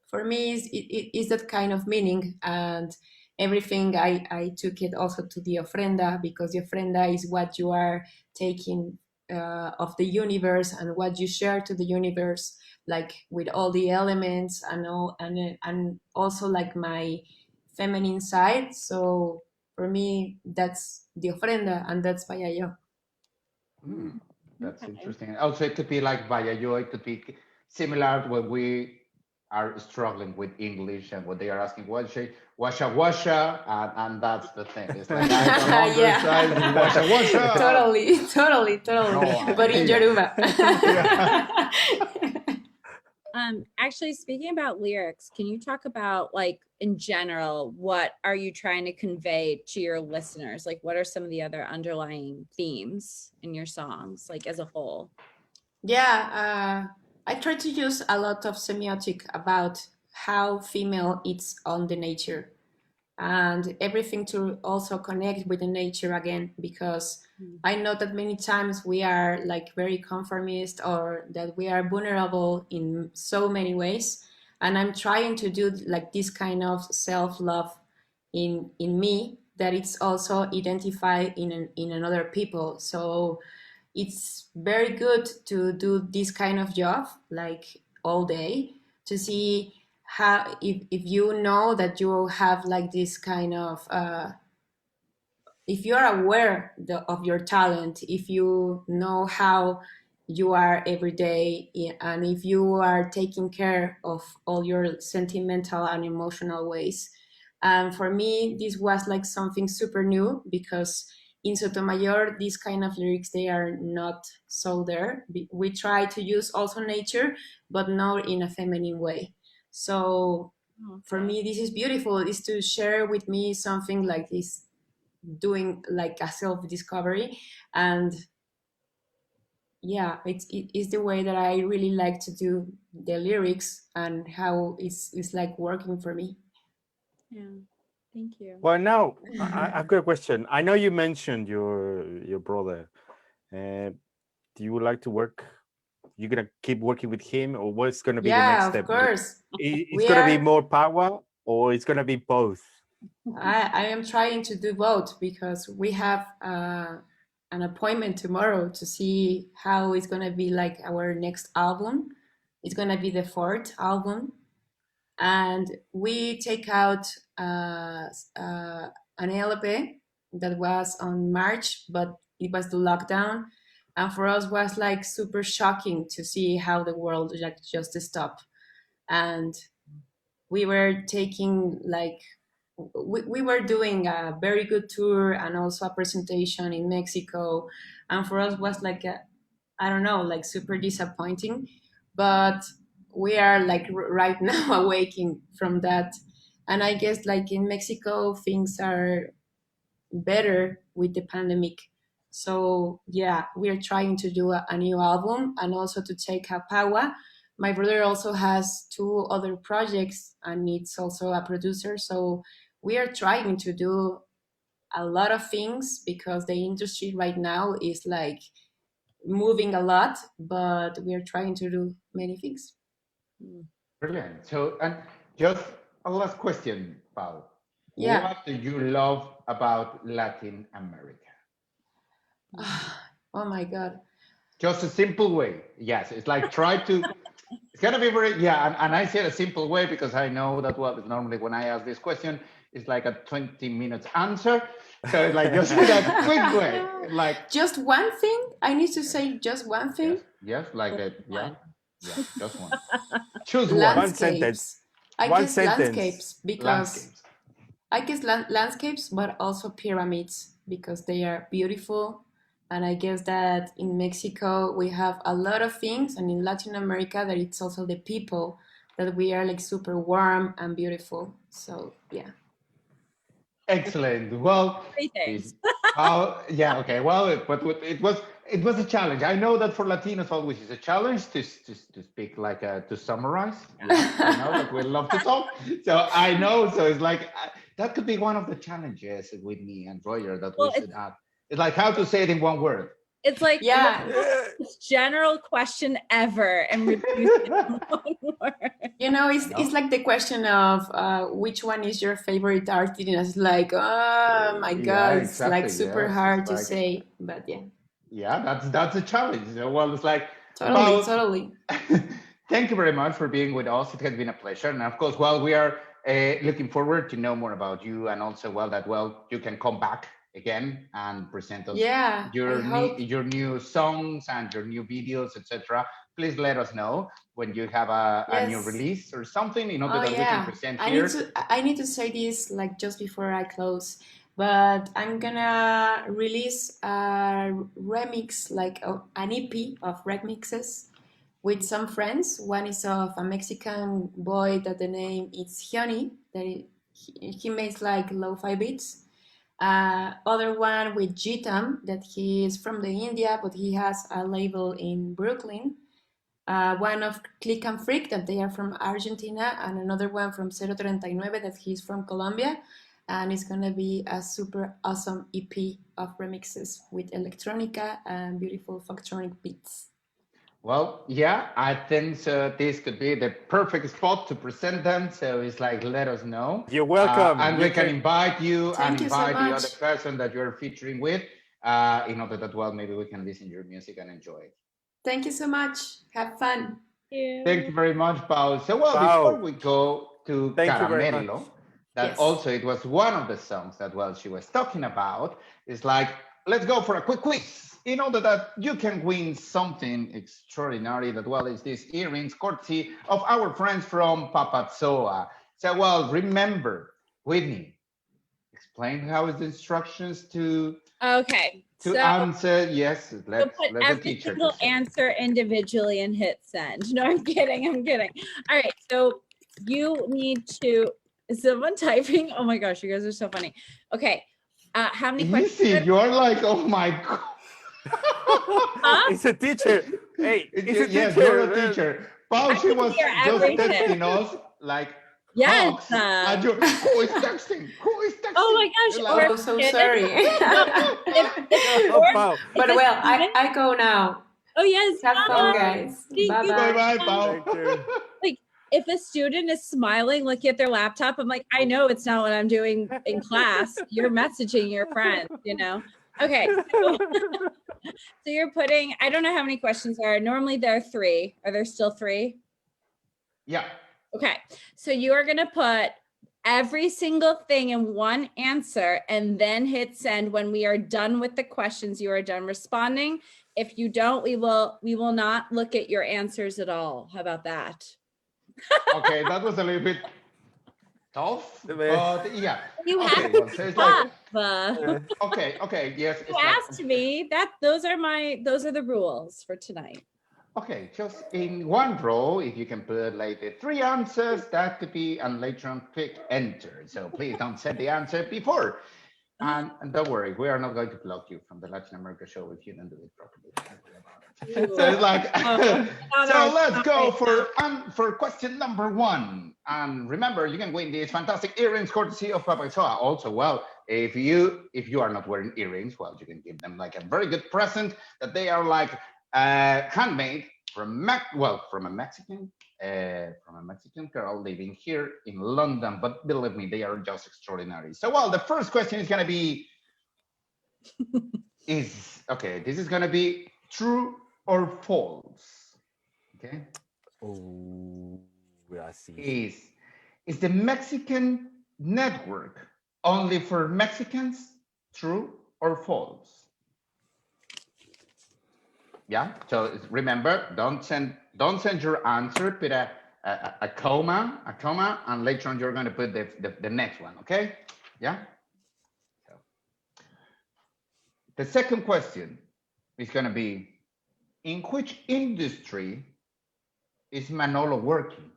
for me, it's that kind of meaning. And everything, I took it also to the ofrenda, because the ofrenda is what you are taking of the universe and what you share to the universe, like with all the elements and all, and also like my feminine side. So for me, that's the ofrenda, and that's Vayayó. That's Okay. interesting. Also, it could be like Vayayó. It could be similar when we are struggling with English and what they are asking, what say, washa washa, and that's the thing. It's like I don't Yeah. understand washa washa. Totally. No, But in yeah. Yoruba. Actually, speaking about lyrics, can you talk about, like, in general, what are you trying to convey to your listeners? Like, what are some of the other underlying themes in your songs, like as a whole? Yeah, I try to use a lot of semiotic about how female it's on the nature, and everything to also connect with the nature again, because I know that many times we are like very conformist, or that we are vulnerable in so many ways. And I'm trying to do like this kind of self-love in me, that it's also identified in another people. So it's very good to do this kind of job like all day, to see how, if you know that you have like this kind of if you are aware of your talent, if you know how you are every day, and if you are taking care of all your sentimental and emotional ways. And for me, this was like something super new, because in Sotomayor, these kind of lyrics, they are not so there. We try to use also nature, but not in a feminine way. So for me, this is beautiful, is to share with me something like this, doing like a self-discovery. And yeah, it's the way that I really like to do the lyrics, and how it's like working for me. Yeah, thank you. Well, now I've got a question. I know you mentioned your brother. Do you like to work? You're gonna keep working with him, or what's gonna be the next Yeah, step? of course. It's We gonna be are- more power, or it's gonna be both. I am trying to do both, because we have an appointment tomorrow to see how it's gonna be like our next album. It's gonna be the fourth album, and we take out an LP that was on March, but it was the lockdown, and for us was like super shocking to see how the world like just stopped. And we were taking like we were doing a very good tour, and also a presentation in Mexico, and for us was like I don't know, like super disappointing. But we are like right now awaking from that. And I guess like in Mexico, things are better with the pandemic. So yeah, we are trying to do a new album, and also to take a Pahua. My brother also has two other projects, and it's also a producer. So we are trying to do a lot of things, because the industry right now is like moving a lot, but we are trying to do many things. Brilliant. So, and just a last question, Pau. Yeah. What do you love about Latin America? Oh my God. Just a simple way. Yes, it's like try to. It's gonna be very, yeah, and I say a simple way because I know that, well, normally when I ask this question, it's like a 20 minutes answer. So it's like just in a quick way, like Just one thing? I need to say just one thing? yes, like a, yeah, One. yeah, just one. Choose one. One sentence. Landscapes. I One guess sentence. landscapes because Landscapes. I guess landscapes, but also pyramids because they are beautiful. And I guess that in Mexico we have a lot of things, and in Latin America that it's also the people that we are like super warm and beautiful. So yeah. Excellent. Well, Three things. yeah, okay. Well, but it was a challenge. I know that for Latinos always is a challenge to speak like to summarize. Yeah, I know that we love to talk. So I know. So it's like that could be one of the challenges with me and Roger that we should have. It's like how to say it in one word. It's like Yeah. the most general question ever and reduce it to one word. You know, it's like the question of which one is your favorite artist, and it's like, oh my God, it's exactly, like super yes, hard it's to like- say, but yeah, Yeah, that's a challenge. Well, it's like totally. Thank you very much for being with us. It has been a pleasure, and of course, well, we are looking forward to know more about you, and also, you can come back again and present us Yeah, your I hope. your new songs and your new videos, etc. Please let us know when you have a new Yes. release or something in order Oh that we can yeah, present I here. need to say this like just before I close, but I'm gonna release a remix, like an EP of remixes with some friends. One is of a Mexican boy that the name is Hyoni, that he makes like lo-fi beats. Other one with Jitam, that he is from the India, but he has a label in Brooklyn. One of Click and Freak, that they are from Argentina, and another one from 039, that he's from Colombia. And it's gonna be a super awesome EP of remixes with electronica and beautiful folktronic beats. Well, yeah, I think so. This could be the perfect spot to present them. So it's like, let us know. You're welcome. And we can invite you Thank and you so invite the much. other person that you're featuring with in order that, well, maybe we can listen to your music and enjoy it. Thank you so much. Have fun. Thank you very much, Paul. So, well, Pau, before we go to thank you very Caramelo, much. that Yes. also it was one of the songs that, well, she was talking about. It's like, let's go for a quick quiz in order that you can win something extraordinary that, well, is these earrings courtesy of our friends from Papatxoa. So, well, remember, Whitney, explain how is the instructions to Okay. So answer. Yes, we'll let put the every teacher single just say. answer individually and hit send. No, I'm kidding. I'm kidding. All right. So you need to, is someone typing? Oh my gosh, you guys are so funny. Okay. How many questions? Easy, you're like, oh my God. It's a teacher. Hey, it's a Yes, teacher. you're a man. teacher. Paul, I she can was hear just everything. texting us like, Yes. hugs. And who is texting? Who is texting? Oh my gosh. You're like, Oh, so if- sorry. if Oh, you're- Pau. But if well, a student- I go now. Oh yes. Have fun, bye. guys. Thank you. Bye bye bye. bye, Paul. Thank you. If a student is smiling, looking at their laptop, I'm like, I know it's not what I'm doing in class. You're messaging your friends, you know? Okay. So, so you're putting, I don't know how many questions there are. Normally there are 3. Are there still 3? Yeah. Okay. So you are going to put every single thing in one answer and then hit send. When we are done with the questions, you are done responding. If you don't, we will not look at your answers at all. How about that? Okay, that was a little bit tough, but yeah. You Okay, have well, so it's like, to okay, yes. It's You like, asked me that those are the rules for tonight. okay, just in one row, if you can put like the 3 answers, that could be, and later on click enter. So please don't set the answer before. And don't worry, we are not going to block you from the Latin America show if you don't do it properly. Don't worry about it. So it's like, so let's go for question number 1. And remember, you can win these fantastic earrings courtesy of Papatxoa. Also, well, if you are not wearing earrings, well, you can give them like a very good present that they are like handmade from a Mexican girl living here in London. But believe me, they are just extraordinary. So, well, the first question is going to be, this is going to be true or false. Okay. Oh, I see. Is the Mexican network only for Mexicans? True or false? Yeah. So remember, don't send your answer. Put a comma, and later on you're going to put the next one. Okay. Yeah. So the second question is going to be, in which industry is Manolo working?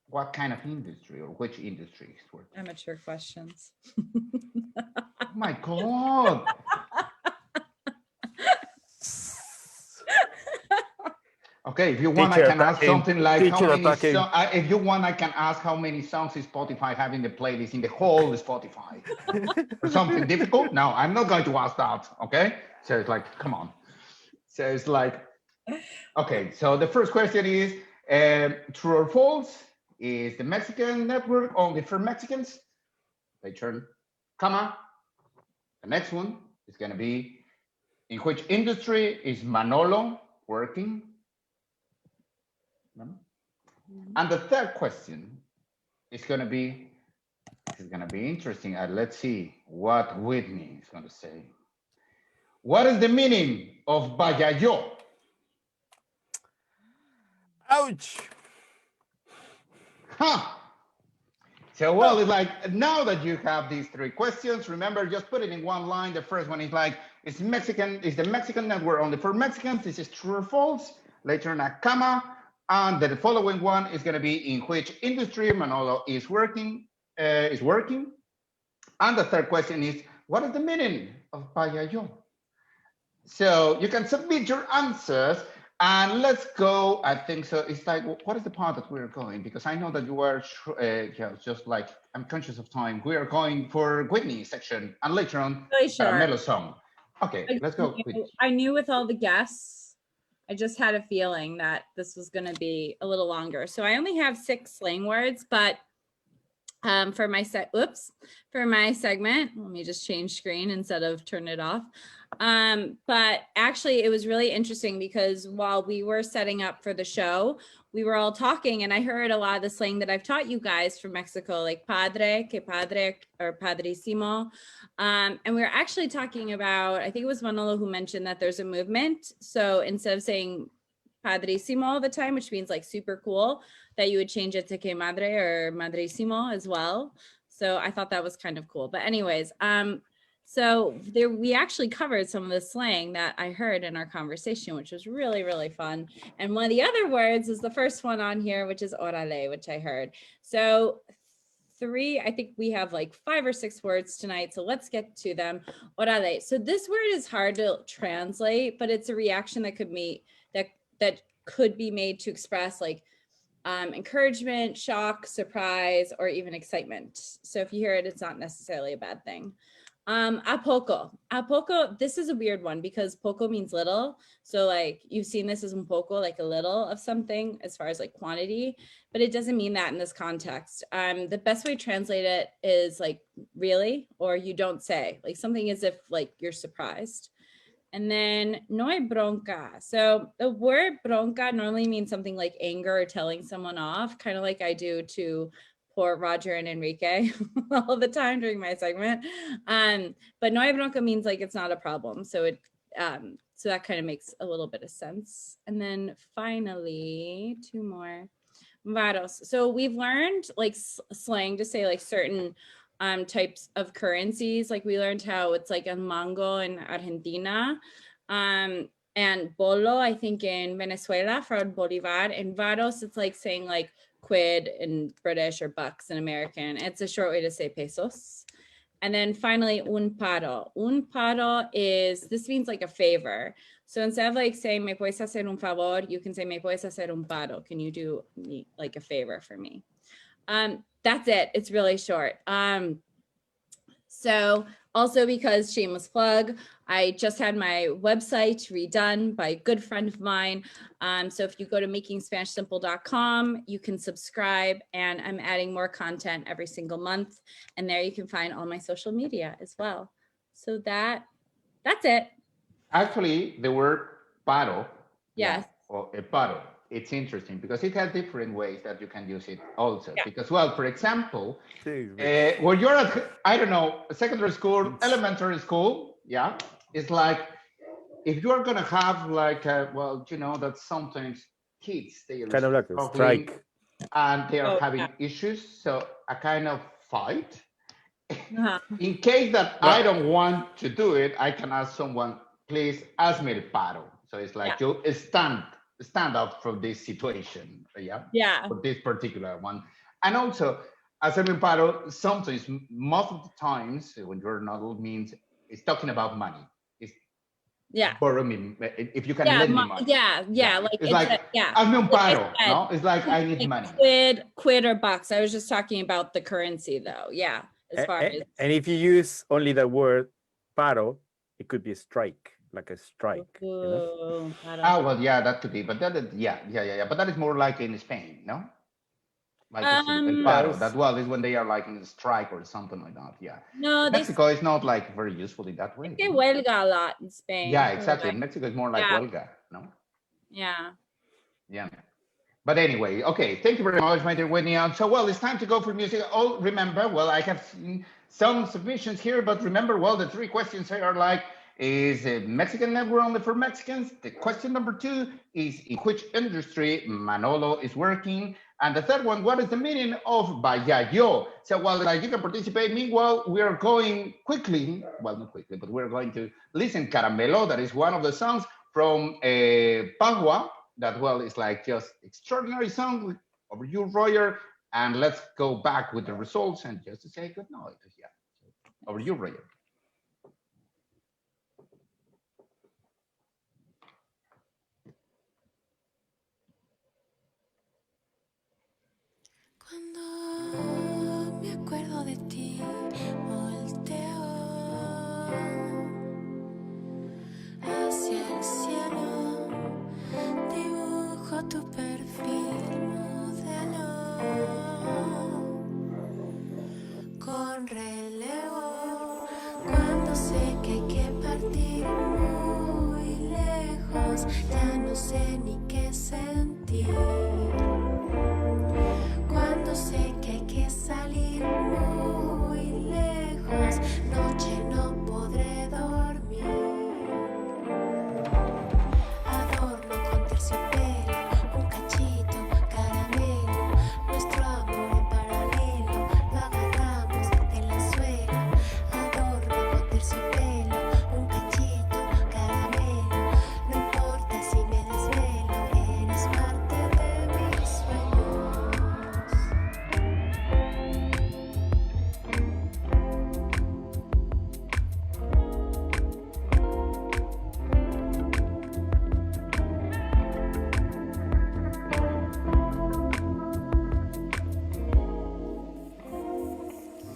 What kind of industry, or which industry is working? Amateur questions. Oh my God. Okay, if you want, Teacher I can ask attacking. something like Teacher how many attacking. if you want, I can ask how many songs is Spotify having the playlist in the whole Spotify. Or something difficult? No, I'm not going to ask that. Okay, so it's like, come on. So it's like, okay. So the first question is, true or false? Is the Mexican network only for Mexicans? They turn, comma. The next one is going to be, in which industry is Manolo working? And the third question is going to be, this is going to be interesting. Let's see what Whitney is going to say. What is the meaning of Vayayó? Ouch. Huh. So, well, it's like, now that you have these three questions, remember, just put it in one line. The first one is like, is the Mexican network only for Mexicans? This is true or false. Later on, a comma. And the following one is going to be, in which industry Manolo is working. And the third question is, what is the meaning of Vayayó? So you can submit your answers, and let's go. I think so. It's like, what is the part that we're going? Because I know that you are just like, I'm conscious of time. We are going for Whitney section, and later on, Really sure. Caramelo song. Okay, let's go. I knew with all the guests, I just had a feeling that this was going to be a little longer. So I only have 6 slang words, but for my segment, let me just change screen instead of turn it off. But actually it was really interesting because while we were setting up for the show, we were all talking and I heard a lot of the slang that I've taught you guys from Mexico, like padre, que padre, or padrísimo. And we were actually talking about, I think it was Manolo who mentioned that there's a movement. So instead of saying padrísimo all the time, which means like super cool, that you would change it to que madre or madrísimo as well. So I thought that was kind of cool. But anyways, so there, we actually covered some of the slang that I heard in our conversation, which was really, really fun. And one of the other words is the first one on here, which is orale, which I heard. So I think we have like 5 or 6 words tonight. So let's get to them. Orale. So this word is hard to translate, but it's a reaction that could be made to express like encouragement, shock, surprise, or even excitement. So if you hear it, it's not necessarily a bad thing. A poco, this is a weird one because poco means little. So like you've seen this as un poco, like a little of something as far as like quantity, but it doesn't mean that in this context. The best way to translate it is like really, or you don't say, like something as if like you're surprised. And then no hay bronca. So the word bronca normally means something like anger or telling someone off, kind of like I do to poor Roger and Enrique all the time during my segment. But no hay bronca means like it's not a problem. So so that kind of makes a little bit of sense. And then finally, 2 more. Varos. So we've learned like slang to say like certain types of currencies. Like we learned how it's like a mango in Argentina, and bolo, I think in Venezuela for Bolivar, and varos, it's like saying like quid in British or bucks in American. It's a short way to say pesos. And then finally, un paro. Un paro this means like a favor. So instead of like saying me puedes hacer un favor, you can say me puedes hacer un paro. Can you do me like a favor for me? That's it. It's really short. So also because shameless plug, I just had my website redone by a good friend of mine. So if you go to makingspanishsimple.com, you can subscribe, and I'm adding more content every single month. And there you can find all my social media as well. So that's it. Actually, the word paro, Yes. or el paro, it's interesting because it has different ways that you can use it also. Yeah. Because, well, for example, Sí, when you're at, I don't know, secondary school, elementary school, yeah, it's like, if you're gonna have like, well, you know, that sometimes kids, they are kind of like a struggling strike. and they are Oh, having yeah. issues, so a kind of fight. Uh-huh. In case that I don't want to do it, I can ask someone, please hazme el paro. So it's like you stand up from this situation, yeah, Yeah. for this particular one. And also, hazme el paro, sometimes, most of the times, when you're not means, it's talking about money. It's Yeah. borrow me, if you can Yeah. lend me money. Yeah. Like It's like, yeah. hazme un Like I paro, said, no? It's like, I need like money. quid or bucks. I was just talking about the currency though. Yeah. As far as And if you use only the word paro, it could be a strike, like a strike. You know? Ooh, I don't Ah, know. well, yeah, that could be, but that is, yeah. But that is more like in Spain, no? Like it's el paro. Yes. That well is when they are like in a strike or something like that. Yeah. No, they Mexico is not like very useful in that way. say no? huelga a lot in Spain. Yeah, or exactly. like- Mexico is more like Yeah. huelga, no? yeah. Yeah. But anyway, okay. Thank you very much, my dear Whitney. So, well, it's time to go for music. Oh, remember, well, I have seen some submissions here, but remember, well, the three questions here are like, is a Mexican network only for Mexicans? The question number 2 is, in which industry Manolo is working? And the third one, what is the meaning of Vayayó? So, well, you can participate. Meanwhile, we are going quickly, well, not quickly, but we're going to listen Caramelo. That is one of the songs from Pahua. That, well, is like just extraordinary song. Over you, Roger. And let's go back with the results and just to say good night. Yeah. Over you, Roger. Cuando me acuerdo de ti, volteo hacia el cielo, dibujo tu perfil, modelo con relevo. Cuando sé que hay que partir muy lejos, ya no sé ni qué sentir. Cuando sé que hay que salir muy lejos, noche no podré dormir. Adorno con terciopelo, un cachito, caramelo, nuestro amor en paralelo, lo agarramos del anzuelo. Adorno con terciopelo, un cachito, caramelo, no importa si me desvelo, eres parte de mis sueños.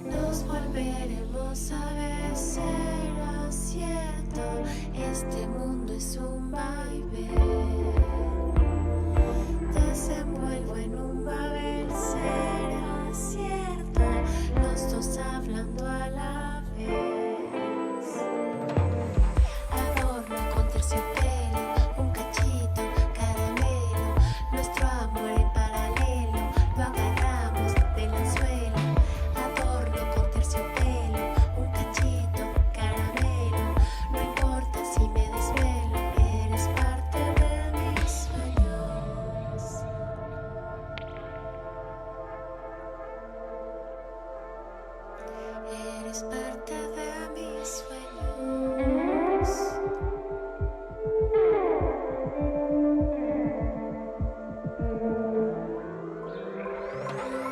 Nos volveremos a ver, será cierto. Este mundo es un vaivén. Desenvuelvo en un babel, será cierto. Los dos hablando a la vez. Adorno con terciopelo, un cachito, caramelo, nuestro amor en paralelo, lo agarramos del anzuelo. Adorno con terciopelo, un cachito, caramelo, no importa si me desvelo, eres parte de mis sueños. Eres parte de mis sueños.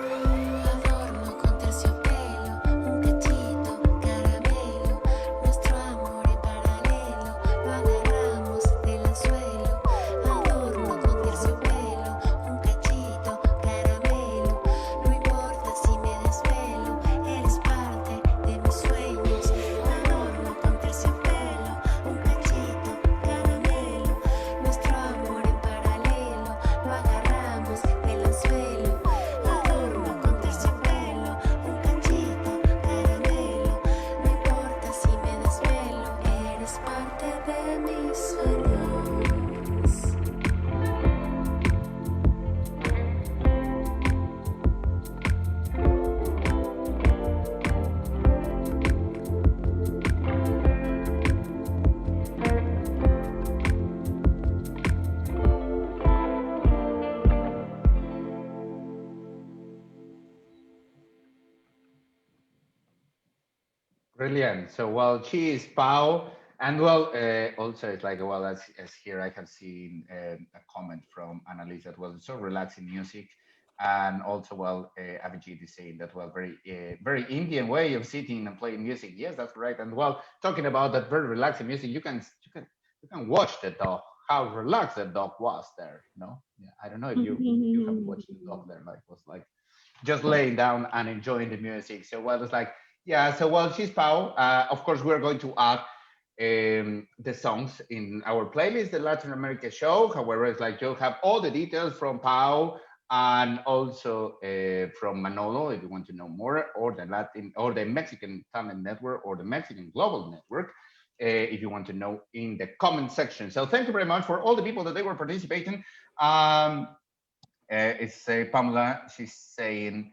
Adorno con terciopelo, un cachito, caramelo, nuestro amor en paralelo, lo agarramos del anzuelo. Adorno con terciopelo, un cachito, caramelo, no importa si me desvelo, eres parte de mis sueños. Brilliant. So, well, she is Pau. And well, also it's like, well, as here I have seen a comment from Annalise that, well, it's so relaxing music. And also, well, Abhijit is saying that, well, very Indian way of sitting and playing music. Yes, that's correct. And well, talking about that very relaxing music, you can watch the dog, how relaxed the dog was there. No, yeah, I don't know if you have watched the dog there, like was like just laying down and enjoying the music. So well, it's like, yeah. So well, she's Pau. Of course, we're going to add the songs in our playlist, the Latin America show. However, it's like you'll have all the details from Pau and also from Manolo if you want to know more, or the Latin or the Mexican Talent Network or the Mexican Global Network. If you want to know in the comment section. So thank you very much for all the people that they were participating. It's Pamela, she's saying,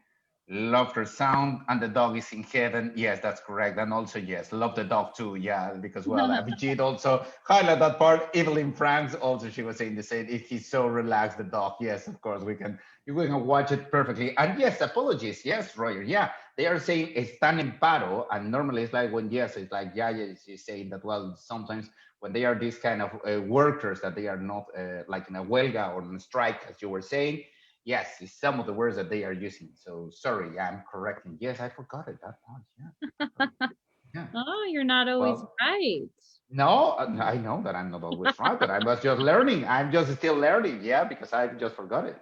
love her sound and the dog is in heaven. Yes, that's correct. And also, yes, love the dog too. Yeah, because, well, Abhijit also highlight that part. Evelyn Franks also, she was saying the same. If he's so relaxed, the dog. Yes, of course, we can watch it perfectly. And yes, apologies. Yes, Roger. Yeah, they are saying están en paro. And normally it's like when, yes, it's like, yeah, she's saying that, well, sometimes when they are these kind of workers that they are not like in a huelga or in a strike, as you were saying, yes, it's some of the words that they are using. So sorry, I'm correcting. Yes, I forgot it that part. Yeah. Yeah. Oh, you're not always right. No, I know that I'm not always right, but I was just learning. I'm just still learning. Yeah, because I just forgot it.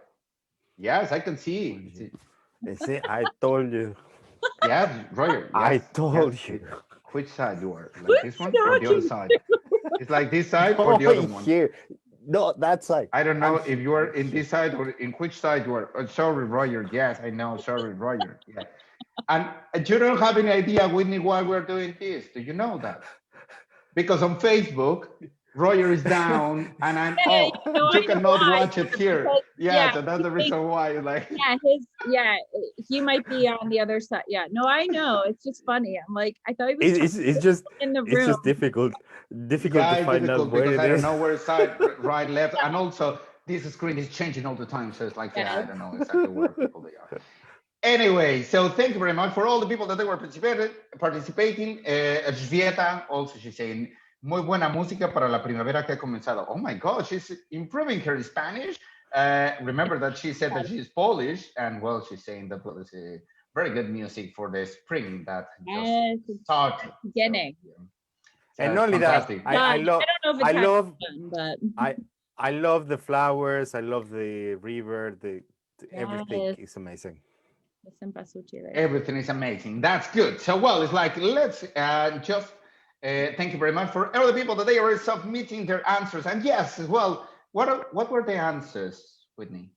Yes, I can see. See, I told you. Yes, Roger. Yes, I told you. Which side you are? Like this one or the other side? It's like this side or the other one? Here. No, that side. I don't know if you are in this side or in which side you are. Oh, sorry, Roger. Yes, I know. Sorry, Roger. Yeah. And you don't have any idea, Whitney, why we're doing this. Do you know that? Because on Facebook, Roger is down and I'm up. You cannot watch it here. Yeah, so that's the reason why. Like, he might be on the other side. Yeah, no, I know. It's just funny. I'm like, I thought he was it's just in the room. It's just difficult to find out where it is. I don't know where side, right, left, and also this screen is changing all the time. So it's like, yeah, I don't know exactly where people they are. Anyway, so thank you very much for all the people that they were participating. Zvieta also, she's saying, muy buena música para la primavera que ha comenzado. Oh my God, she's improving her Spanish. Remember that she said that she's Polish, and well, she's saying that it's a very good music for the spring that just started. Beginning. So, and not only fantastic. that, I love the flowers. I love the river. Everything is amazing. Everything is amazing. That's good. So well, it's like let's just. Thank you very much for all the people that they are submitting their answers. And yes, well, what were the answers, Whitney?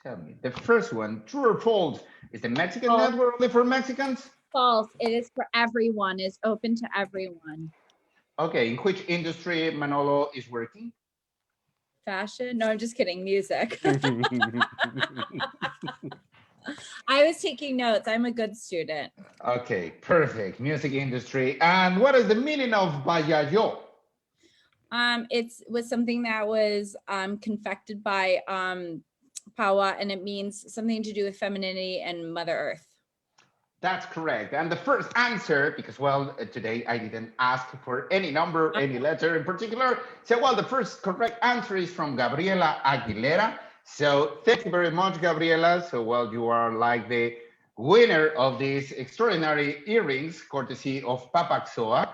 Tell me. The first one, true or false? Is the Mexican network only for Mexicans? False. It is for everyone. It's open to everyone. Okay. In which industry Manolo is working? Fashion? No, I'm just kidding. Music. I was taking notes. I'm a good student. Okay, perfect. Music industry. And what is the meaning of Vayayó? It was something that was confected by Pahua, and it means something to do with femininity and Mother Earth. That's correct. And the first answer, because well, today I didn't ask for any number, any letter in particular. So well, the first correct answer is from Gabriela Aguilera. So thank you very much, Gabriela. So well, you are like the winner of these extraordinary earrings, courtesy of Papatxoa.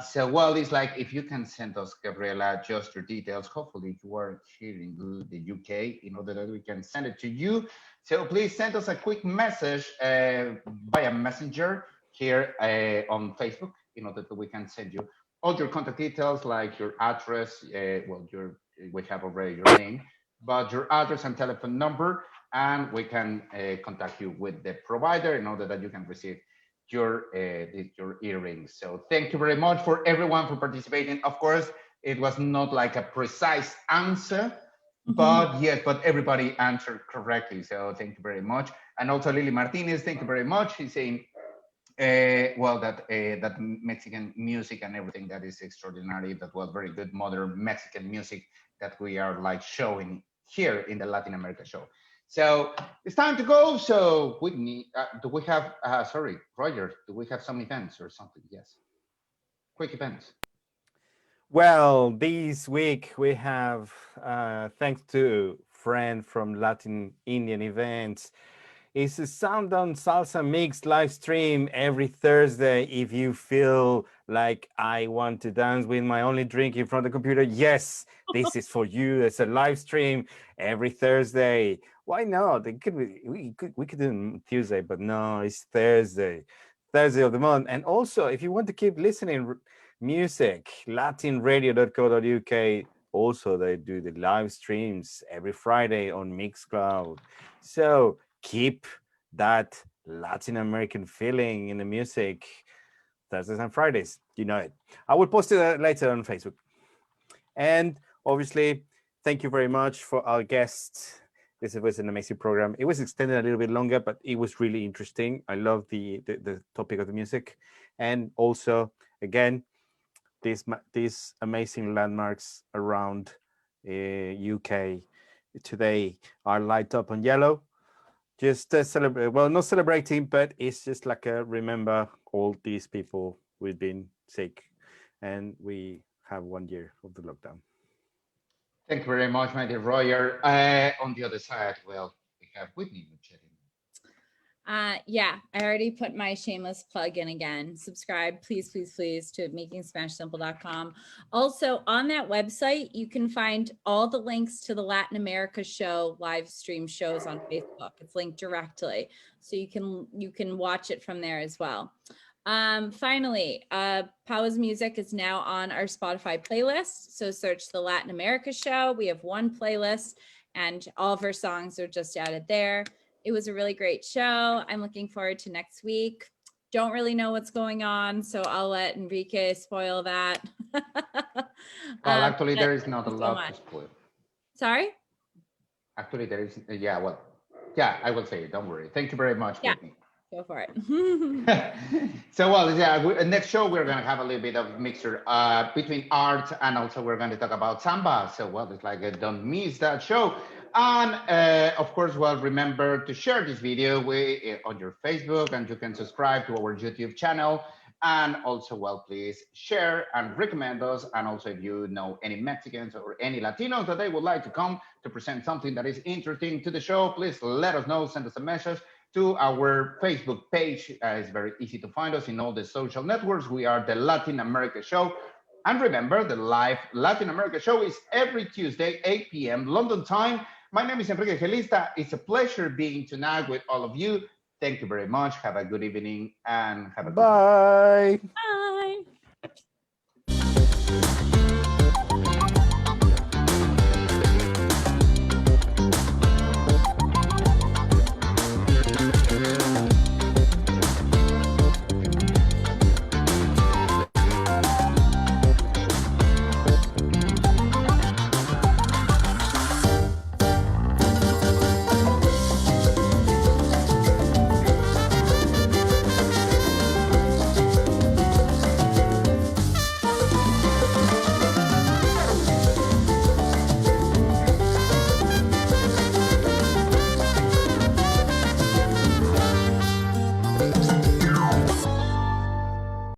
So well, it's like if you can send us, Gabriela, just your details. Hopefully you are here in the UK in order that we can send it to you. So please send us a quick message via messenger here on Facebook in order that we can send you all your contact details, like your address. Well, we have already your name, but your address and telephone number, and we can contact you with the provider in order that you can receive your earrings. So thank you very much for everyone for participating. Of course, it was not like a precise answer, but yes, but everybody answered correctly. So thank you very much. And also Lily Martinez, thank you very much. She's saying, well, that Mexican music and everything that is extraordinary, that was very good modern Mexican music that we are like showing here in the Latin America show. So it's time to go. So Whitney, do we have, sorry, Roger, do we have some events or something? Yes. Quick events. Well, this week we have, thanks to friend from Latin Indian events, it's a Sundown Salsa Mix live stream every Thursday. If you feel like I want to dance with my only drink in front of the computer, yes, this is for you. It's a live stream every Thursday. Why not? We could do it on Tuesday, but no, it's Thursday of the month. And also, if you want to keep listening music, latinradio.co.uk. Also, they do the live streams every Friday on Mixcloud. So keep that Latin American feeling in the music Thursdays and Fridays. You know it. I will post it later on Facebook. And obviously, thank you very much for our guests. This was an amazing program. It was extended a little bit longer, but it was really interesting. I love the topic of the music. And also, again, these amazing landmarks around UK today are light up on yellow. Just celebrate, well, not celebrating, but it's just like a remember all these people we've been sick, and we have 1 year of the lockdown. Thank you very much, my dear Roger. On the other side, well, we have Whitney. Yeah, I already put my shameless plug in again. Subscribe, please, please, please, to makingspanishsimple.com. Also, on that website, you can find all the links to the Latin America show live stream shows on Facebook. It's linked directly, so you can watch it from there as well. Finally, Pahua's music is now on our Spotify playlist. So search the Latin America show. We have one playlist, and all of our songs are just added there. It was a really great show. I'm looking forward to next week. Don't really know what's going on, so I'll let Enrique spoil that. Well, actually, there is not a lot to spoil. Sorry? Actually, there is, yeah, well, yeah, I will say it. Don't worry. Thank you very much, Whitney. Go for it. So, well, yeah, next show, we're going to have a little bit of mixture between art, and also we're going to talk about samba. So, well, it's like, don't miss that show. And of course, well, remember to share this video on your Facebook, and you can subscribe to our YouTube channel. And also, well, please share and recommend us. And also, if you know any Mexicans or any Latinos that they would like to come to present something that is interesting to the show, please let us know, send us a message to our Facebook page. It's very easy to find us in all the social networks. We are the Latin America Show. And remember, the live Latin America Show is every Tuesday, 8 p.m. London time. My name is Enrique Gelista. It's a pleasure being tonight with all of you. Thank you very much. Have a good evening and have a good Bye. Bye.